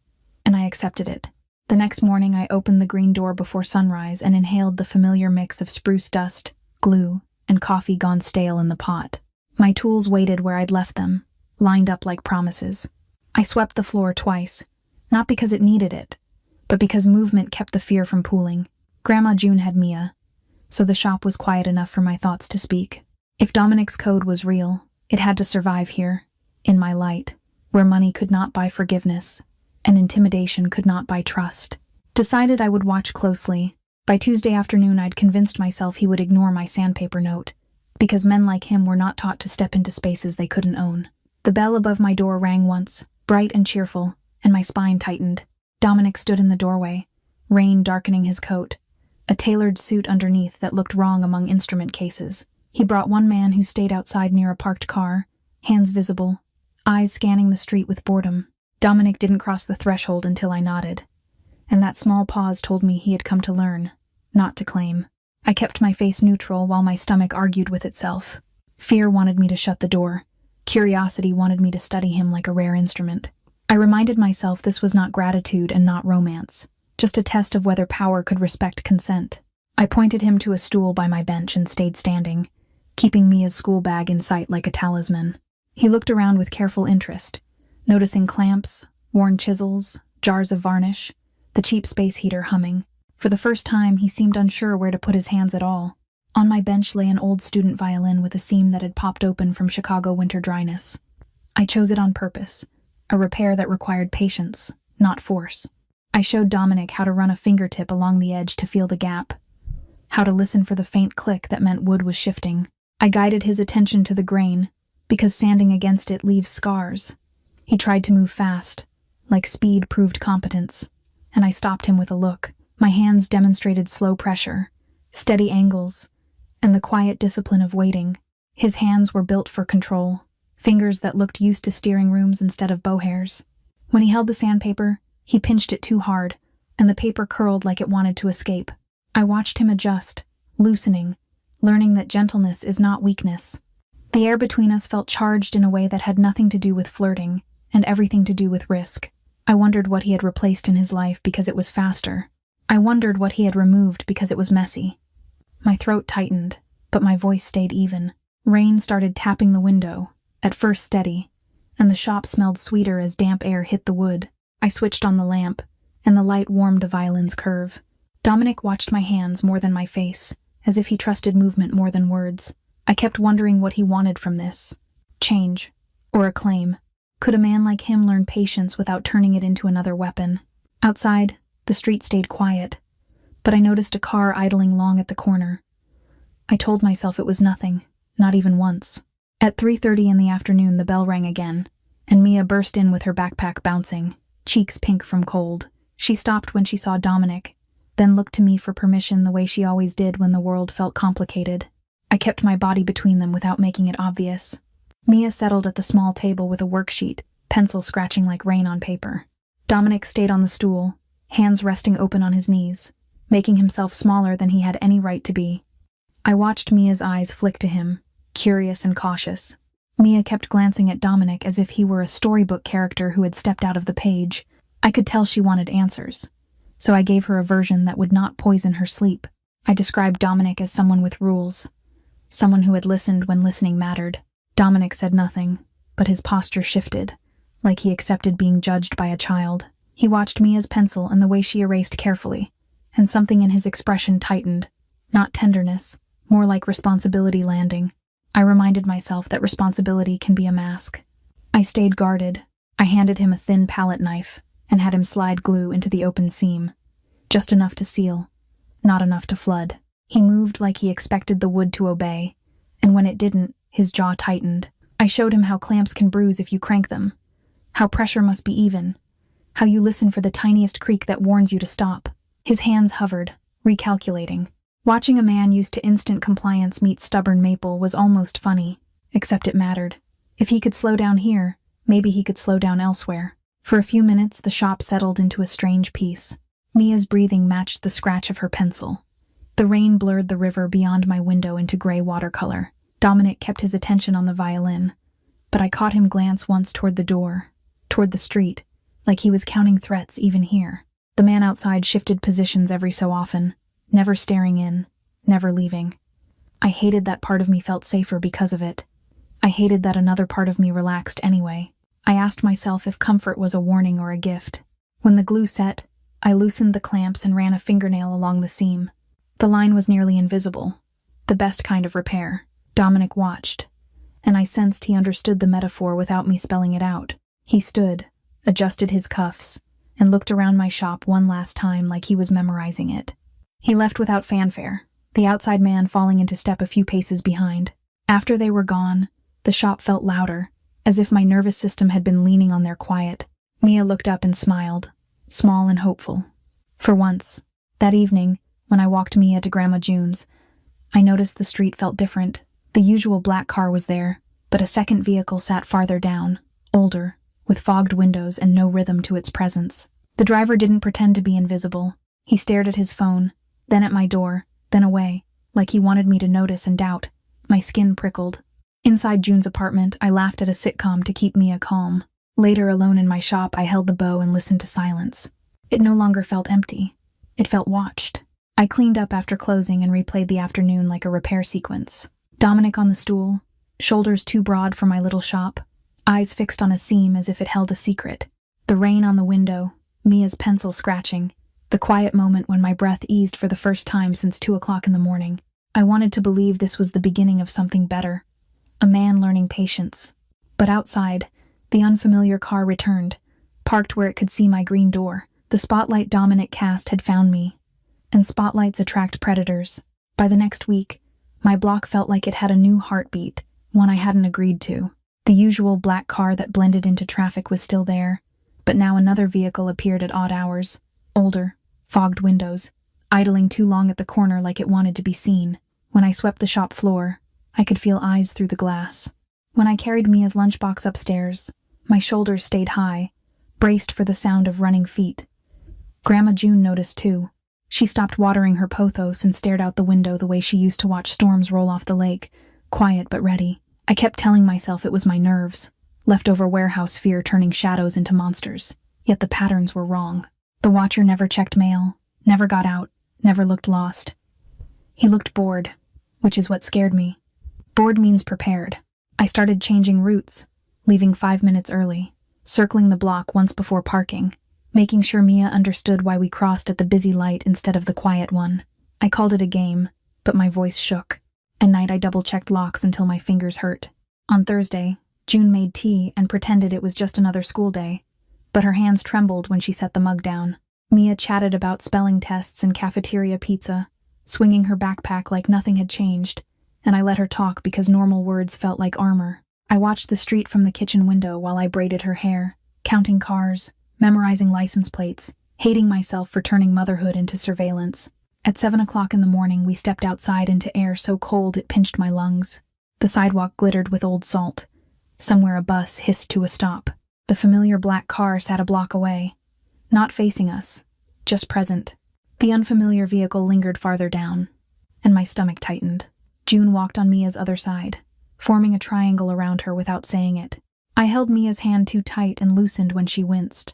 and I accepted it. The next morning, I opened the green door before sunrise and inhaled the familiar mix of spruce dust, glue, and coffee gone stale in the pot. My tools waited where I'd left them, lined up like promises. I swept the floor twice, not because it needed it, but because movement kept the fear from pooling. Grandma June had Mia, so the shop was quiet enough for my thoughts to speak. If Dominic's code was real, it had to survive here, in my light, where money could not buy forgiveness, and intimidation could not buy trust. Decided I would watch closely. By Tuesday afternoon, I'd convinced myself he would ignore my sandpaper note, because men like him were not taught to step into spaces they couldn't own. The bell above my door rang once, bright and cheerful, and my spine tightened. Dominic stood in the doorway, rain darkening his coat, a tailored suit underneath that looked wrong among instrument cases. He brought one man who stayed outside near a parked car, hands visible, eyes scanning the street with boredom. Dominic didn't cross the threshold until I nodded, and that small pause told me he had come to learn, not to claim. I kept my face neutral while my stomach argued with itself. Fear wanted me to shut the door. Curiosity wanted me to study him like a rare instrument. I reminded myself this was not gratitude and not romance, just a test of whether power could respect consent. I pointed him to a stool by my bench and stayed standing, keeping Mia's school bag in sight like a talisman. He looked around with careful interest, noticing clamps, worn chisels, jars of varnish, the cheap space heater humming. For the first time, he seemed unsure where to put his hands at all. On my bench lay an old student violin with a seam that had popped open from Chicago winter dryness. I chose it on purpose, a repair that required patience, not force. I showed Dominic how to run a fingertip along the edge to feel the gap, how to listen for the faint click that meant wood was shifting. I guided his attention to the grain, because sanding against it leaves scars. He tried to move fast, like speed proved competence, and I stopped him with a look. My hands demonstrated slow pressure, steady angles, and the quiet discipline of waiting. His hands were built for control, fingers that looked used to steering rooms instead of bow hairs. When he held the sandpaper, he pinched it too hard, and the paper curled like it wanted to escape. I watched him adjust, loosening, learning that gentleness is not weakness. The air between us felt charged in a way that had nothing to do with flirting, and everything to do with risk. I wondered what he had replaced in his life because it was faster. I wondered what he had removed because it was messy. My throat tightened, but my voice stayed even. Rain started tapping the window, at first steady, and the shop smelled sweeter as damp air hit the wood. I switched on the lamp, and the light warmed the violin's curve. Dominic watched my hands more than my face, as if he trusted movement more than words. I kept wondering what he wanted from this. Change, or acclaim. Could a man like him learn patience without turning it into another weapon? Outside, the street stayed quiet, but I noticed a car idling long at the corner. I told myself it was nothing, not even once. At 3:30 in the afternoon, the bell rang again, and Mia burst in with her backpack bouncing, cheeks pink from cold. She stopped when she saw Dominic, then looked to me for permission the way she always did when the world felt complicated. I kept my body between them without making it obvious. Mia settled at the small table with a worksheet, pencil scratching like rain on paper. Dominic stayed on the stool, hands resting open on his knees, making himself smaller than he had any right to be. I watched Mia's eyes flick to him, curious and cautious. Mia kept glancing at Dominic as if he were a storybook character who had stepped out of the page. I could tell she wanted answers, so I gave her a version that would not poison her sleep. I described Dominic as someone with rules, someone who had listened when listening mattered. Dominic said nothing, but his posture shifted, like he accepted being judged by a child. He watched Mia's pencil and the way she erased carefully, and something in his expression tightened. Not tenderness, more like responsibility landing. I reminded myself that responsibility can be a mask. I stayed guarded. I handed him a thin palette knife and had him slide glue into the open seam. Just enough to seal, not enough to flood. He moved like he expected the wood to obey, and when it didn't, his jaw tightened. I showed him how clamps can bruise if you crank them, how pressure must be even, How you listen for the tiniest creak that warns you to stop. His hands hovered, recalculating. Watching a man used to instant compliance meet stubborn maple was almost funny, except it mattered. If he could slow down here, maybe he could slow down elsewhere. For a few minutes, the shop settled into a strange peace. Mia's breathing matched the scratch of her pencil. The rain blurred the river beyond my window into gray watercolor. Dominic kept his attention on the violin, but I caught him glance once toward the door, toward the street, like he was counting threats even here. The man outside shifted positions every so often, never staring in, never leaving. I hated that part of me felt safer because of it. I hated that another part of me relaxed anyway. I asked myself if comfort was a warning or a gift. When the glue set, I loosened the clamps and ran a fingernail along the seam. The line was nearly invisible, the best kind of repair. Dominic watched, and I sensed he understood the metaphor without me spelling it out. He stood, adjusted his cuffs, and looked around my shop one last time like he was memorizing it. He left without fanfare, the outside man falling into step a few paces behind. After they were gone, the shop felt louder, as if my nervous system had been leaning on their quiet. Mia looked up and smiled, small and hopeful. For once, that evening, when I walked Mia to Grandma June's, I noticed the street felt different. The usual black car was there, but a second vehicle sat farther down, older, with fogged windows and no rhythm to its presence. The driver didn't pretend to be invisible. He stared at his phone, then at my door, then away, like he wanted me to notice and doubt. My skin prickled. Inside June's apartment, I laughed at a sitcom to keep Mia calm. Later, alone in my shop, I held the bow and listened to silence. It no longer felt empty. It felt watched. I cleaned up after closing and replayed the afternoon like a repair sequence. Dominic on the stool, shoulders too broad for my little shop, eyes fixed on a seam as if it held a secret. The rain on the window, Mia's pencil scratching, the quiet moment when my breath eased for the first time since 2 o'clock in the morning. I wanted to believe this was the beginning of something better, a man learning patience. But outside, the unfamiliar car returned, parked where it could see my green door. The spotlight Dominic cast had found me, and spotlights attract predators. By the next week, my block felt like it had a new heartbeat, one I hadn't agreed to. The usual black car that blended into traffic was still there, but now another vehicle appeared at odd hours, older, fogged windows, idling too long at the corner like it wanted to be seen. When I swept the shop floor, I could feel eyes through the glass. When I carried Mia's lunchbox upstairs, my shoulders stayed high, braced for the sound of running feet. Grandma June noticed too. She stopped watering her pothos and stared out the window the way she used to watch storms roll off the lake, quiet but ready. I kept telling myself it was my nerves, leftover warehouse fear turning shadows into monsters. Yet the patterns were wrong. The watcher never checked mail, never got out, never looked lost. He looked bored, which is what scared me. Bored means prepared. I started changing routes, leaving 5 minutes early, circling the block once before parking, making sure Mia understood why we crossed at the busy light instead of the quiet one. I called it a game, but my voice shook. At night I double-checked locks until my fingers hurt. On Thursday, June made tea and pretended it was just another school day, but her hands trembled when she set the mug down. Mia chatted about spelling tests and cafeteria pizza, swinging her backpack like nothing had changed, and I let her talk because normal words felt like armor. I watched the street from the kitchen window while I braided her hair, counting cars, memorizing license plates, hating myself for turning motherhood into surveillance. At 7 o'clock in the morning, we stepped outside into air so cold it pinched my lungs. The sidewalk glittered with old salt. Somewhere a bus hissed to a stop. The familiar black car sat a block away, not facing us, just present. The unfamiliar vehicle lingered farther down, and my stomach tightened. June walked on Mia's other side, forming a triangle around her without saying it. I held Mia's hand too tight and loosened when she winced.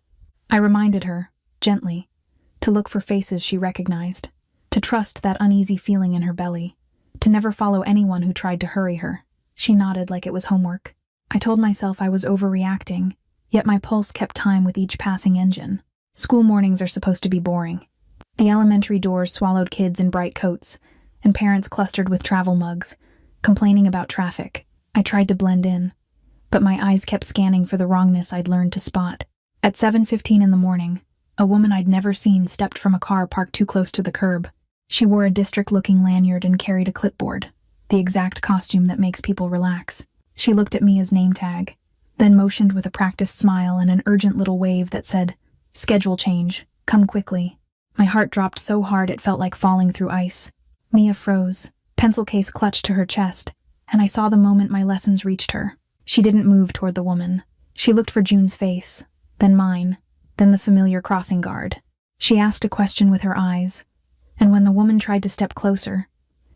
I reminded her, gently, to look for faces she recognized, to trust that uneasy feeling in her belly, to never follow anyone who tried to hurry her. She nodded like it was homework. I told myself I was overreacting, yet my pulse kept time with each passing engine. School mornings are supposed to be boring. The elementary doors swallowed kids in bright coats, and parents clustered with travel mugs, complaining about traffic. I tried to blend in, but my eyes kept scanning for the wrongness I'd learned to spot. At 7:15 in the morning, a woman I'd never seen stepped from a car parked too close to the curb. She wore a district-looking lanyard and carried a clipboard, the exact costume that makes people relax. She looked at Mia's name tag, then motioned with a practiced smile and an urgent little wave that said, Schedule change. Come quickly. My heart dropped so hard it felt like falling through ice. Mia froze, pencil case clutched to her chest, and I saw the moment my lessons reached her. She didn't move toward the woman. She looked for June's face, then mine, then the familiar crossing guard. She asked a question with her eyes, and when the woman tried to step closer,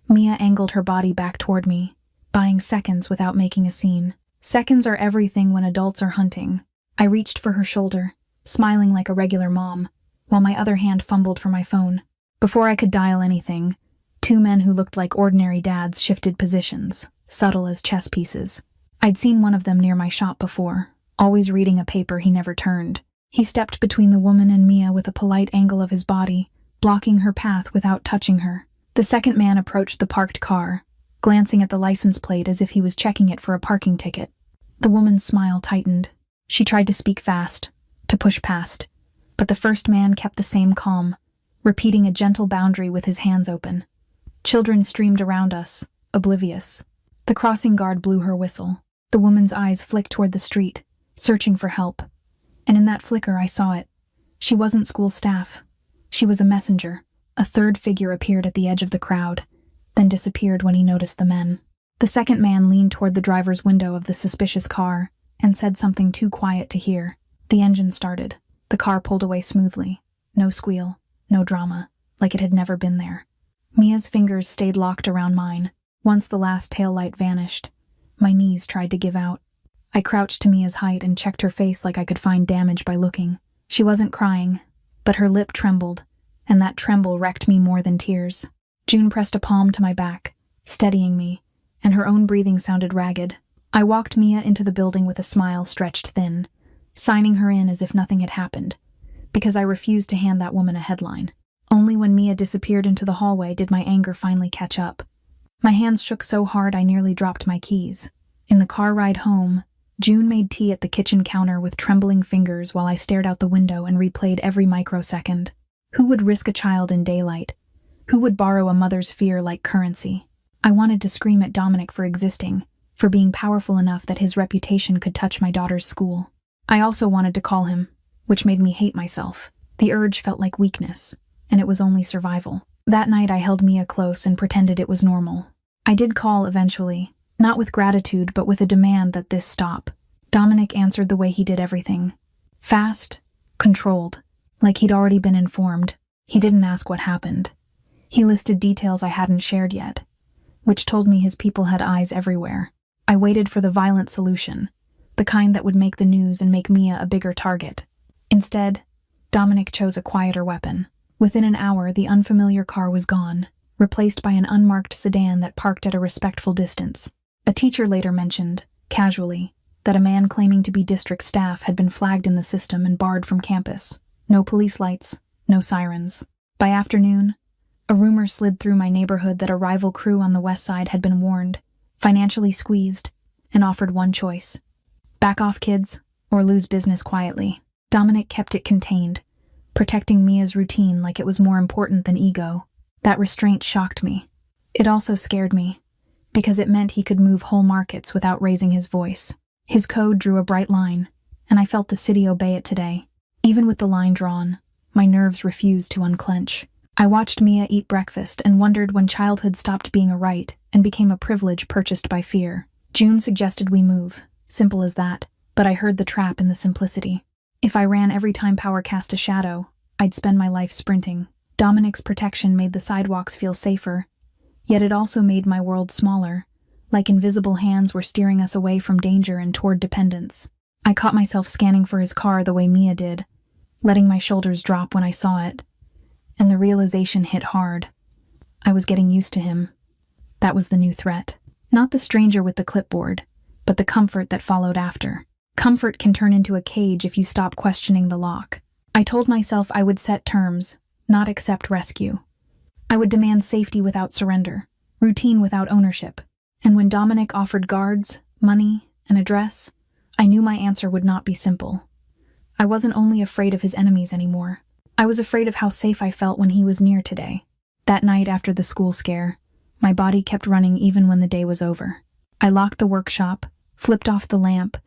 Mia angled her body back toward me, buying seconds without making a scene. Seconds are everything when adults are hunting. I reached for her shoulder, smiling like a regular mom, while my other hand fumbled for my phone. Before I could dial anything, two men who looked like ordinary dads shifted positions, subtle as chess pieces. I'd seen one of them near my shop before, always reading a paper he never turned. He stepped between the woman and Mia with a polite angle of his body, blocking her path without touching her. The second man approached the parked car, glancing at the license plate as if he was checking it for a parking ticket. The woman's smile tightened. She tried to speak fast, to push past, but the first man kept the same calm, repeating a gentle boundary with his hands open. Children streamed around us, oblivious. The crossing guard blew her whistle. The woman's eyes flicked toward the street, searching for help. And in that flicker I saw it. She wasn't school staff. She was a messenger. A third figure appeared at the edge of the crowd, then disappeared when he noticed the men. The second man leaned toward the driver's window of the suspicious car and said something too quiet to hear. The engine started. The car pulled away smoothly. No squeal, no drama, like it had never been there. Mia's fingers stayed locked around mine. Once the last taillight vanished, my knees tried to give out. I crouched to Mia's height and checked her face like I could find damage by looking. She wasn't crying, but her lip trembled, and that tremble wrecked me more than tears. June pressed a palm to my back, steadying me, and her own breathing sounded ragged. I walked Mia into the building with a smile stretched thin, signing her in as if nothing had happened, because I refused to hand that woman a headline. Only when Mia disappeared into the hallway did my anger finally catch up. My hands shook so hard I nearly dropped my keys. In the car ride home, June made tea at the kitchen counter with trembling fingers while I stared out the window and replayed every microsecond. Who would risk a child in daylight? Who would borrow a mother's fear like currency? I wanted to scream at Dominic for existing, for being powerful enough that his reputation could touch my daughter's school. I also wanted to call him, which made me hate myself. The urge felt like weakness, and it was only survival. That night I held Mia close and pretended it was normal. I did call eventually, not with gratitude but with a demand that this stop. Dominic answered the way he did everything. Fast, controlled, like he'd already been informed. He didn't ask what happened. He listed details I hadn't shared yet, which told me his people had eyes everywhere. I waited for the violent solution, the kind that would make the news and make Mia a bigger target. Instead, Dominic chose a quieter weapon. Within an hour, the unfamiliar car was gone, replaced by an unmarked sedan that parked at a respectful distance. A teacher later mentioned, casually, that a man claiming to be district staff had been flagged in the system and barred from campus. No police lights, no sirens. By afternoon, a rumor slid through my neighborhood that a rival crew on the west side had been warned, financially squeezed, and offered one choice: back off, kids, or lose business quietly. Dominic kept it contained, protecting Mia's routine like it was more important than ego. That restraint shocked me. It also scared me, because it meant he could move whole markets without raising his voice. His code drew a bright line, and I felt the city obey it today. Even with the line drawn, my nerves refused to unclench. I watched Mia eat breakfast and wondered when childhood stopped being a right and became a privilege purchased by fear. June suggested we move, simple as that, but I heard the trap in the simplicity. If I ran every time power cast a shadow, I'd spend my life sprinting. Dominic's protection made the sidewalks feel safer, yet it also made my world smaller, like invisible hands were steering us away from danger and toward dependence. I caught myself scanning for his car the way Mia did, letting my shoulders drop when I saw it, and the realization hit hard. I was getting used to him. That was the new threat. Not the stranger with the clipboard, but the comfort that followed after. Comfort can turn into a cage if you stop questioning the lock. I told myself I would set terms, not accept rescue. I would demand safety without surrender, routine without ownership. And when Dominic offered guards, money, an address, I knew my answer would not be simple. I wasn't only afraid of his enemies anymore. I was afraid of how safe I felt when he was near today. That night after the school scare, my body kept running even when the day was over. I locked the workshop, flipped off the lamp,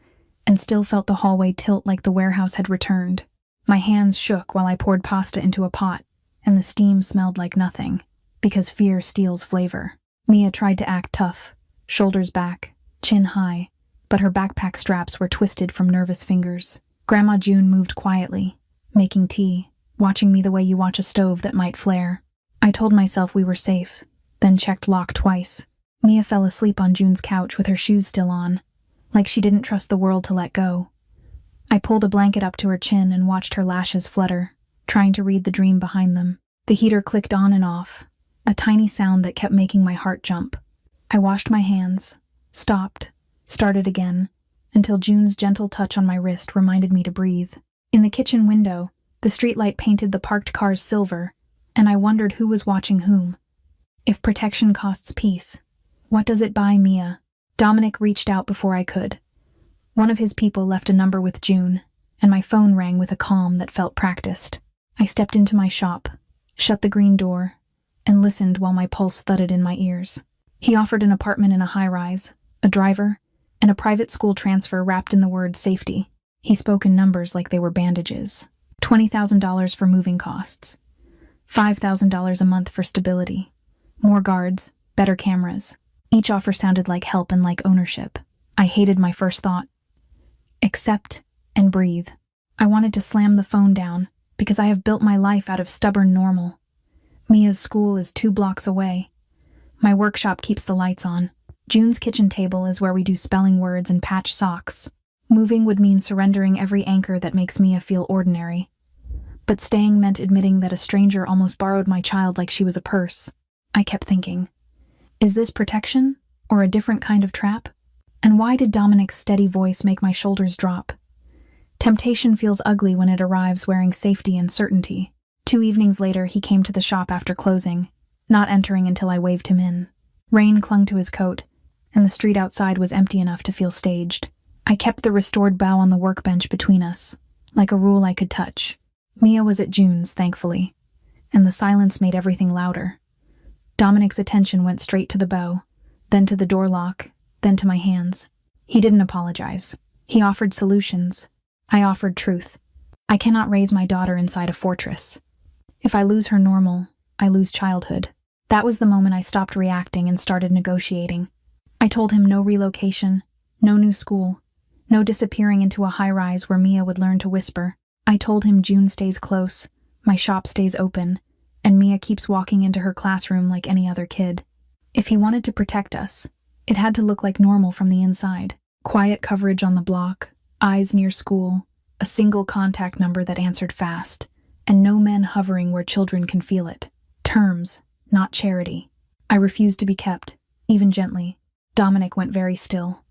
and still felt the hallway tilt like the warehouse had returned. My hands shook while I poured pasta into a pot, and the steam smelled like nothing, because fear steals flavor. Mia tried to act tough, shoulders back, chin high, but her backpack straps were twisted from nervous fingers. Grandma June moved quietly, making tea, watching me the way you watch a stove that might flare. I told myself we were safe, then checked lock twice. Mia fell asleep on June's couch with her shoes still on, like she didn't trust the world to let go. I pulled a blanket up to her chin and watched her lashes flutter, trying to read the dream behind them. The heater clicked on and off, a tiny sound that kept making my heart jump. I washed my hands, stopped, started again, until June's gentle touch on my wrist reminded me to breathe. In the kitchen window, the streetlight painted the parked cars silver, and I wondered who was watching whom. If protection costs peace, what does it buy Mia? Dominic reached out before I could. One of his people left a number with June, and my phone rang with a calm that felt practiced. I stepped into my shop, shut the green door, and listened while my pulse thudded in my ears. He offered an apartment in a high-rise, a driver, and a private school transfer wrapped in the word safety. He spoke in numbers like they were bandages. $20,000 for moving costs. $5,000 a month for stability. More guards, better cameras. Each offer sounded like help and like ownership. I hated my first thought. Accept and breathe. I wanted to slam the phone down because I have built my life out of stubborn normal. Mia's school is 2 blocks away. My workshop keeps the lights on. June's kitchen table is where we do spelling words and patch socks. Moving would mean surrendering every anchor that makes Mia feel ordinary. But staying meant admitting that a stranger almost borrowed my child like she was a purse. I kept thinking, is this protection or a different kind of trap? And why did Dominic's steady voice make my shoulders drop? Temptation feels ugly when it arrives wearing safety and certainty. 2 evenings later, he came to the shop after closing, not entering until I waved him in. Rain clung to his coat, and the street outside was empty enough to feel staged. I kept the restored bow on the workbench between us, like a rule I could touch. Mia was at June's, thankfully, and the silence made everything louder. Dominic's attention went straight to the bow, then to the door lock, then to my hands. He didn't apologize. He offered solutions. I offered truth. I cannot raise my daughter inside a fortress. If I lose her normal, I lose childhood. That was the moment I stopped reacting and started negotiating. I told him no relocation, no new school, no disappearing into a high-rise where Mia would learn to whisper. I told him June stays close, my shop stays open, and Mia keeps walking into her classroom like any other kid. If he wanted to protect us, it had to look like normal from the inside. Quiet coverage on the block, eyes near school, a single contact number that answered fast, and no men hovering where children can feel it. Terms, not charity. I refused to be kept, even gently. Dominic went very still.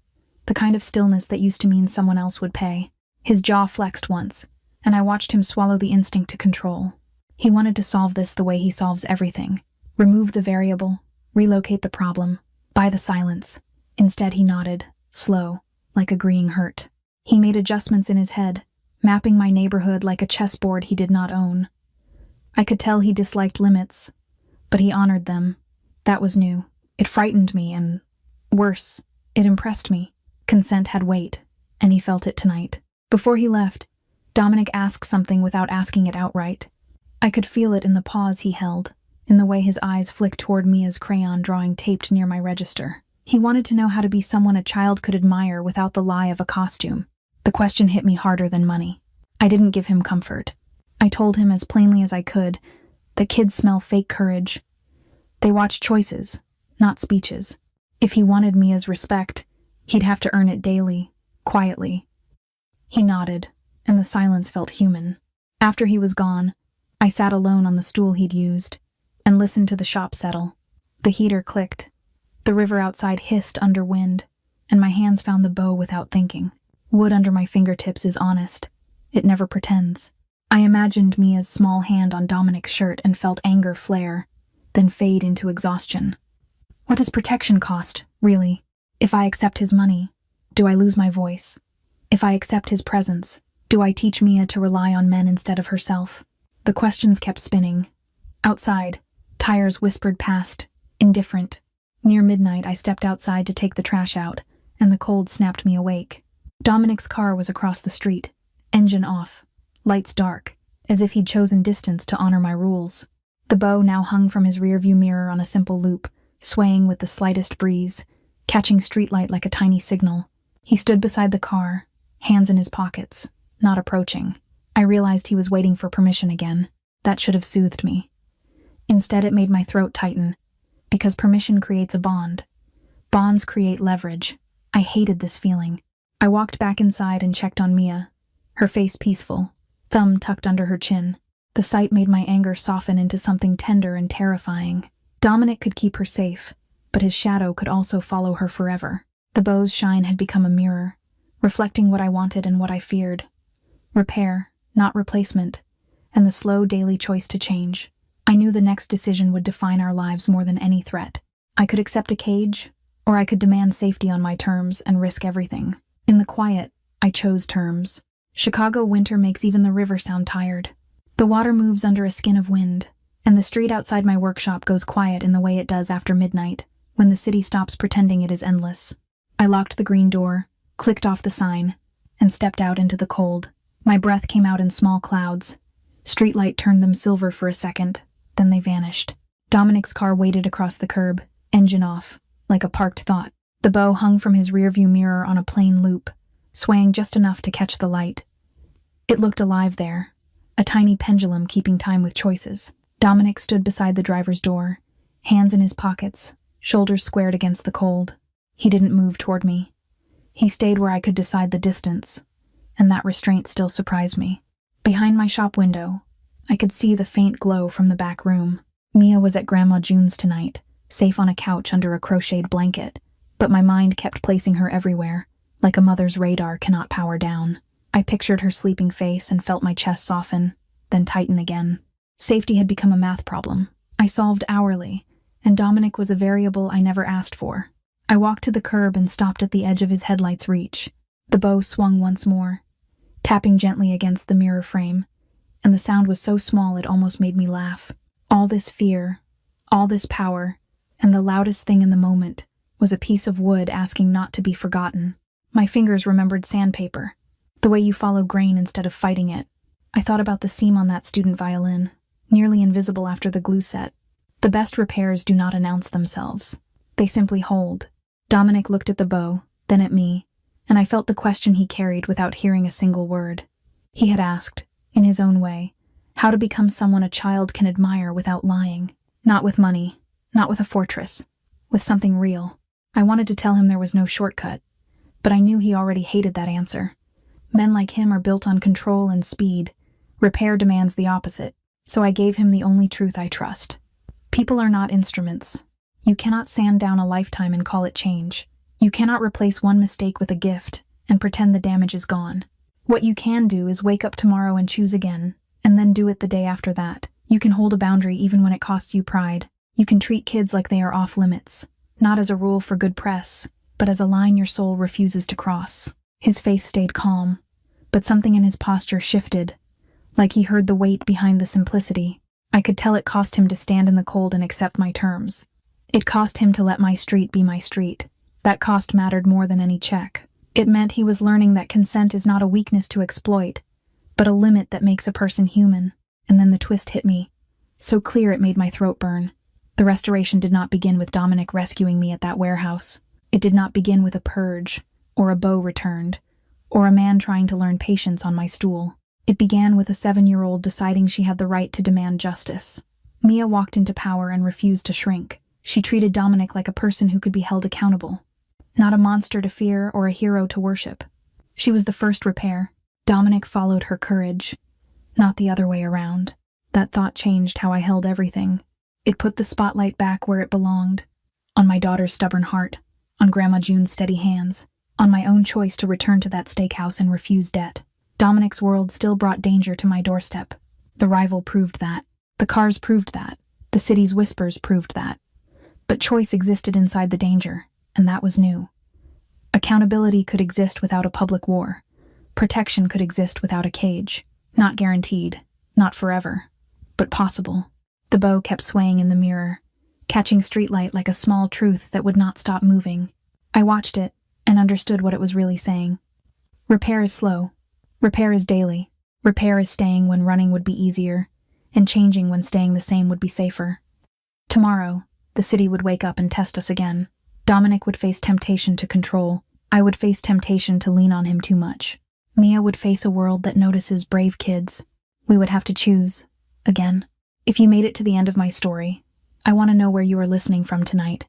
The kind of stillness that used to mean someone else would pay. His jaw flexed once, and I watched him swallow the instinct to control. He wanted to solve this the way he solves everything. Remove the variable, relocate the problem, buy the silence. Instead he nodded, slow, like agreeing hurt. He made adjustments in his head, mapping my neighborhood like a chessboard he did not own. I could tell he disliked limits, but he honored them. That was new. It frightened me, and worse, it impressed me. Consent had weight, and he felt it tonight. Before he left, Dominic asked something without asking it outright. I could feel it in the pause he held, in the way his eyes flicked toward Mia's crayon drawing taped near my register. He wanted to know how to be someone a child could admire without the lie of a costume. The question hit me harder than money. I didn't give him comfort. I told him as plainly as I could that kids smell fake courage. They watch choices, not speeches. If he wanted Mia's respect, he'd have to earn it daily, quietly. He nodded, and the silence felt human. After he was gone, I sat alone on the stool he'd used and listened to the shop settle. The heater clicked. The river outside hissed under wind, and my hands found the bow without thinking. Wood under my fingertips is honest. It never pretends. I imagined Mia's small hand on Dominic's shirt and felt anger flare, then fade into exhaustion. What does protection cost, really? If I accept his money, do I lose my voice? If I accept his presence, do I teach Mia to rely on men instead of herself? The questions kept spinning. Outside, tires whispered past, indifferent. Near midnight, I stepped outside to take the trash out, and the cold snapped me awake. Dominic's car was across the street, engine off, lights dark, as if he'd chosen distance to honor my rules. The bow now hung from his rearview mirror on a simple loop, swaying with the slightest breeze, catching streetlight like a tiny signal. He stood beside the car, hands in his pockets, not approaching. I realized he was waiting for permission again. That should have soothed me. Instead, it made my throat tighten, because permission creates a bond. Bonds create leverage. I hated this feeling. I walked back inside and checked on Mia, her face peaceful, thumb tucked under her chin. The sight made my anger soften into something tender and terrifying. Dominic could keep her safe, but his shadow could also follow her forever. The bow's shine had become a mirror, reflecting what I wanted and what I feared. Repair, not replacement, and the slow daily choice to change. I knew the next decision would define our lives more than any threat. I could accept a cage, or I could demand safety on my terms and risk everything. In the quiet, I chose terms. Chicago winter makes even the river sound tired. The water moves under a skin of wind, and the street outside my workshop goes quiet in the way it does after midnight, when the city stops pretending it is endless. I locked the green door, clicked off the sign, and stepped out into the cold. My breath came out in small clouds. Streetlight turned them silver for a second, then they vanished. Dominic's car waited across the curb, engine off, like a parked thought. The bow hung from his rearview mirror on a plain loop, swaying just enough to catch the light. It looked alive there, a tiny pendulum keeping time with choices. Dominic stood beside the driver's door, hands in his pockets, shoulders squared against the cold. He didn't move toward me. He stayed where I could decide the distance, and that restraint still surprised me. Behind my shop window, I could see the faint glow from the back room. Mia was at Grandma June's tonight, safe on a couch under a crocheted blanket, but my mind kept placing her everywhere, like a mother's radar cannot power down. I pictured her sleeping face and felt my chest soften, then tighten again. Safety had become a math problem. I solved hourly, and Dominic was a variable I never asked for. I walked to the curb and stopped at the edge of his headlight's reach. The bow swung once more, tapping gently against the mirror frame, and the sound was so small it almost made me laugh. All this fear, all this power, and the loudest thing in the moment was a piece of wood asking not to be forgotten. My fingers remembered sandpaper, the way you follow grain instead of fighting it. I thought about the seam on that student violin, nearly invisible after the glue set. The best repairs do not announce themselves. They simply hold. Dominic looked at the bow, then at me, and I felt the question he carried without hearing a single word. He had asked, in his own way, how to become someone a child can admire without lying. Not with money, not with a fortress, with something real. I wanted to tell him there was no shortcut, but I knew he already hated that answer. Men like him are built on control and speed. Repair demands the opposite, so I gave him the only truth I trust. People are not instruments. You cannot sand down a lifetime and call it change. You cannot replace one mistake with a gift and pretend the damage is gone. What you can do is wake up tomorrow and choose again, and then do it the day after that. You can hold a boundary even when it costs you pride. You can treat kids like they are off limits, not as a rule for good press, but as a line your soul refuses to cross. His face stayed calm, but something in his posture shifted, like he heard the weight behind the simplicity. I could tell it cost him to stand in the cold and accept my terms. It cost him to let my street be my street. That cost mattered more than any check. It meant he was learning that consent is not a weakness to exploit, but a limit that makes a person human. And then the twist hit me, so clear it made my throat burn. The restoration did not begin with Dominic rescuing me at that warehouse. It did not begin with a purge, or a bow returned, or a man trying to learn patience on my stool. It began with a 7-year-old deciding she had the right to demand justice. Mia walked into power and refused to shrink. She treated Dominic like a person who could be held accountable, not a monster to fear or a hero to worship. She was the first repair. Dominic followed her courage, not the other way around. That thought changed how I held everything. It put the spotlight back where it belonged, on my daughter's stubborn heart, on Grandma June's steady hands, on my own choice to return to that steakhouse and refuse debt. Dominic's world still brought danger to my doorstep. The rival proved that. The cars proved that. The city's whispers proved that. But choice existed inside the danger, and that was new. Accountability could exist without a public war. Protection could exist without a cage. Not guaranteed, not forever, but possible. The bow kept swaying in the mirror, catching streetlight like a small truth that would not stop moving. I watched it and understood what it was really saying. Repair is slow. Repair is daily. Repair is staying when running would be easier, and changing when staying the same would be safer. Tomorrow, the city would wake up and test us again. Dominic would face temptation to control. I would face temptation to lean on him too much. Mia would face a world that notices brave kids. We would have to choose. Again. If you made it to the end of my story, I want to know where you are listening from tonight.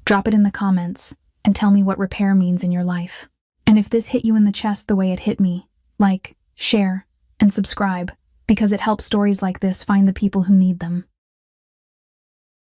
Drop it in the comments and tell me what repair means in your life. And if this hit you in the chest the way it hit me, like, share, and subscribe, because it helps stories like this find the people who need them.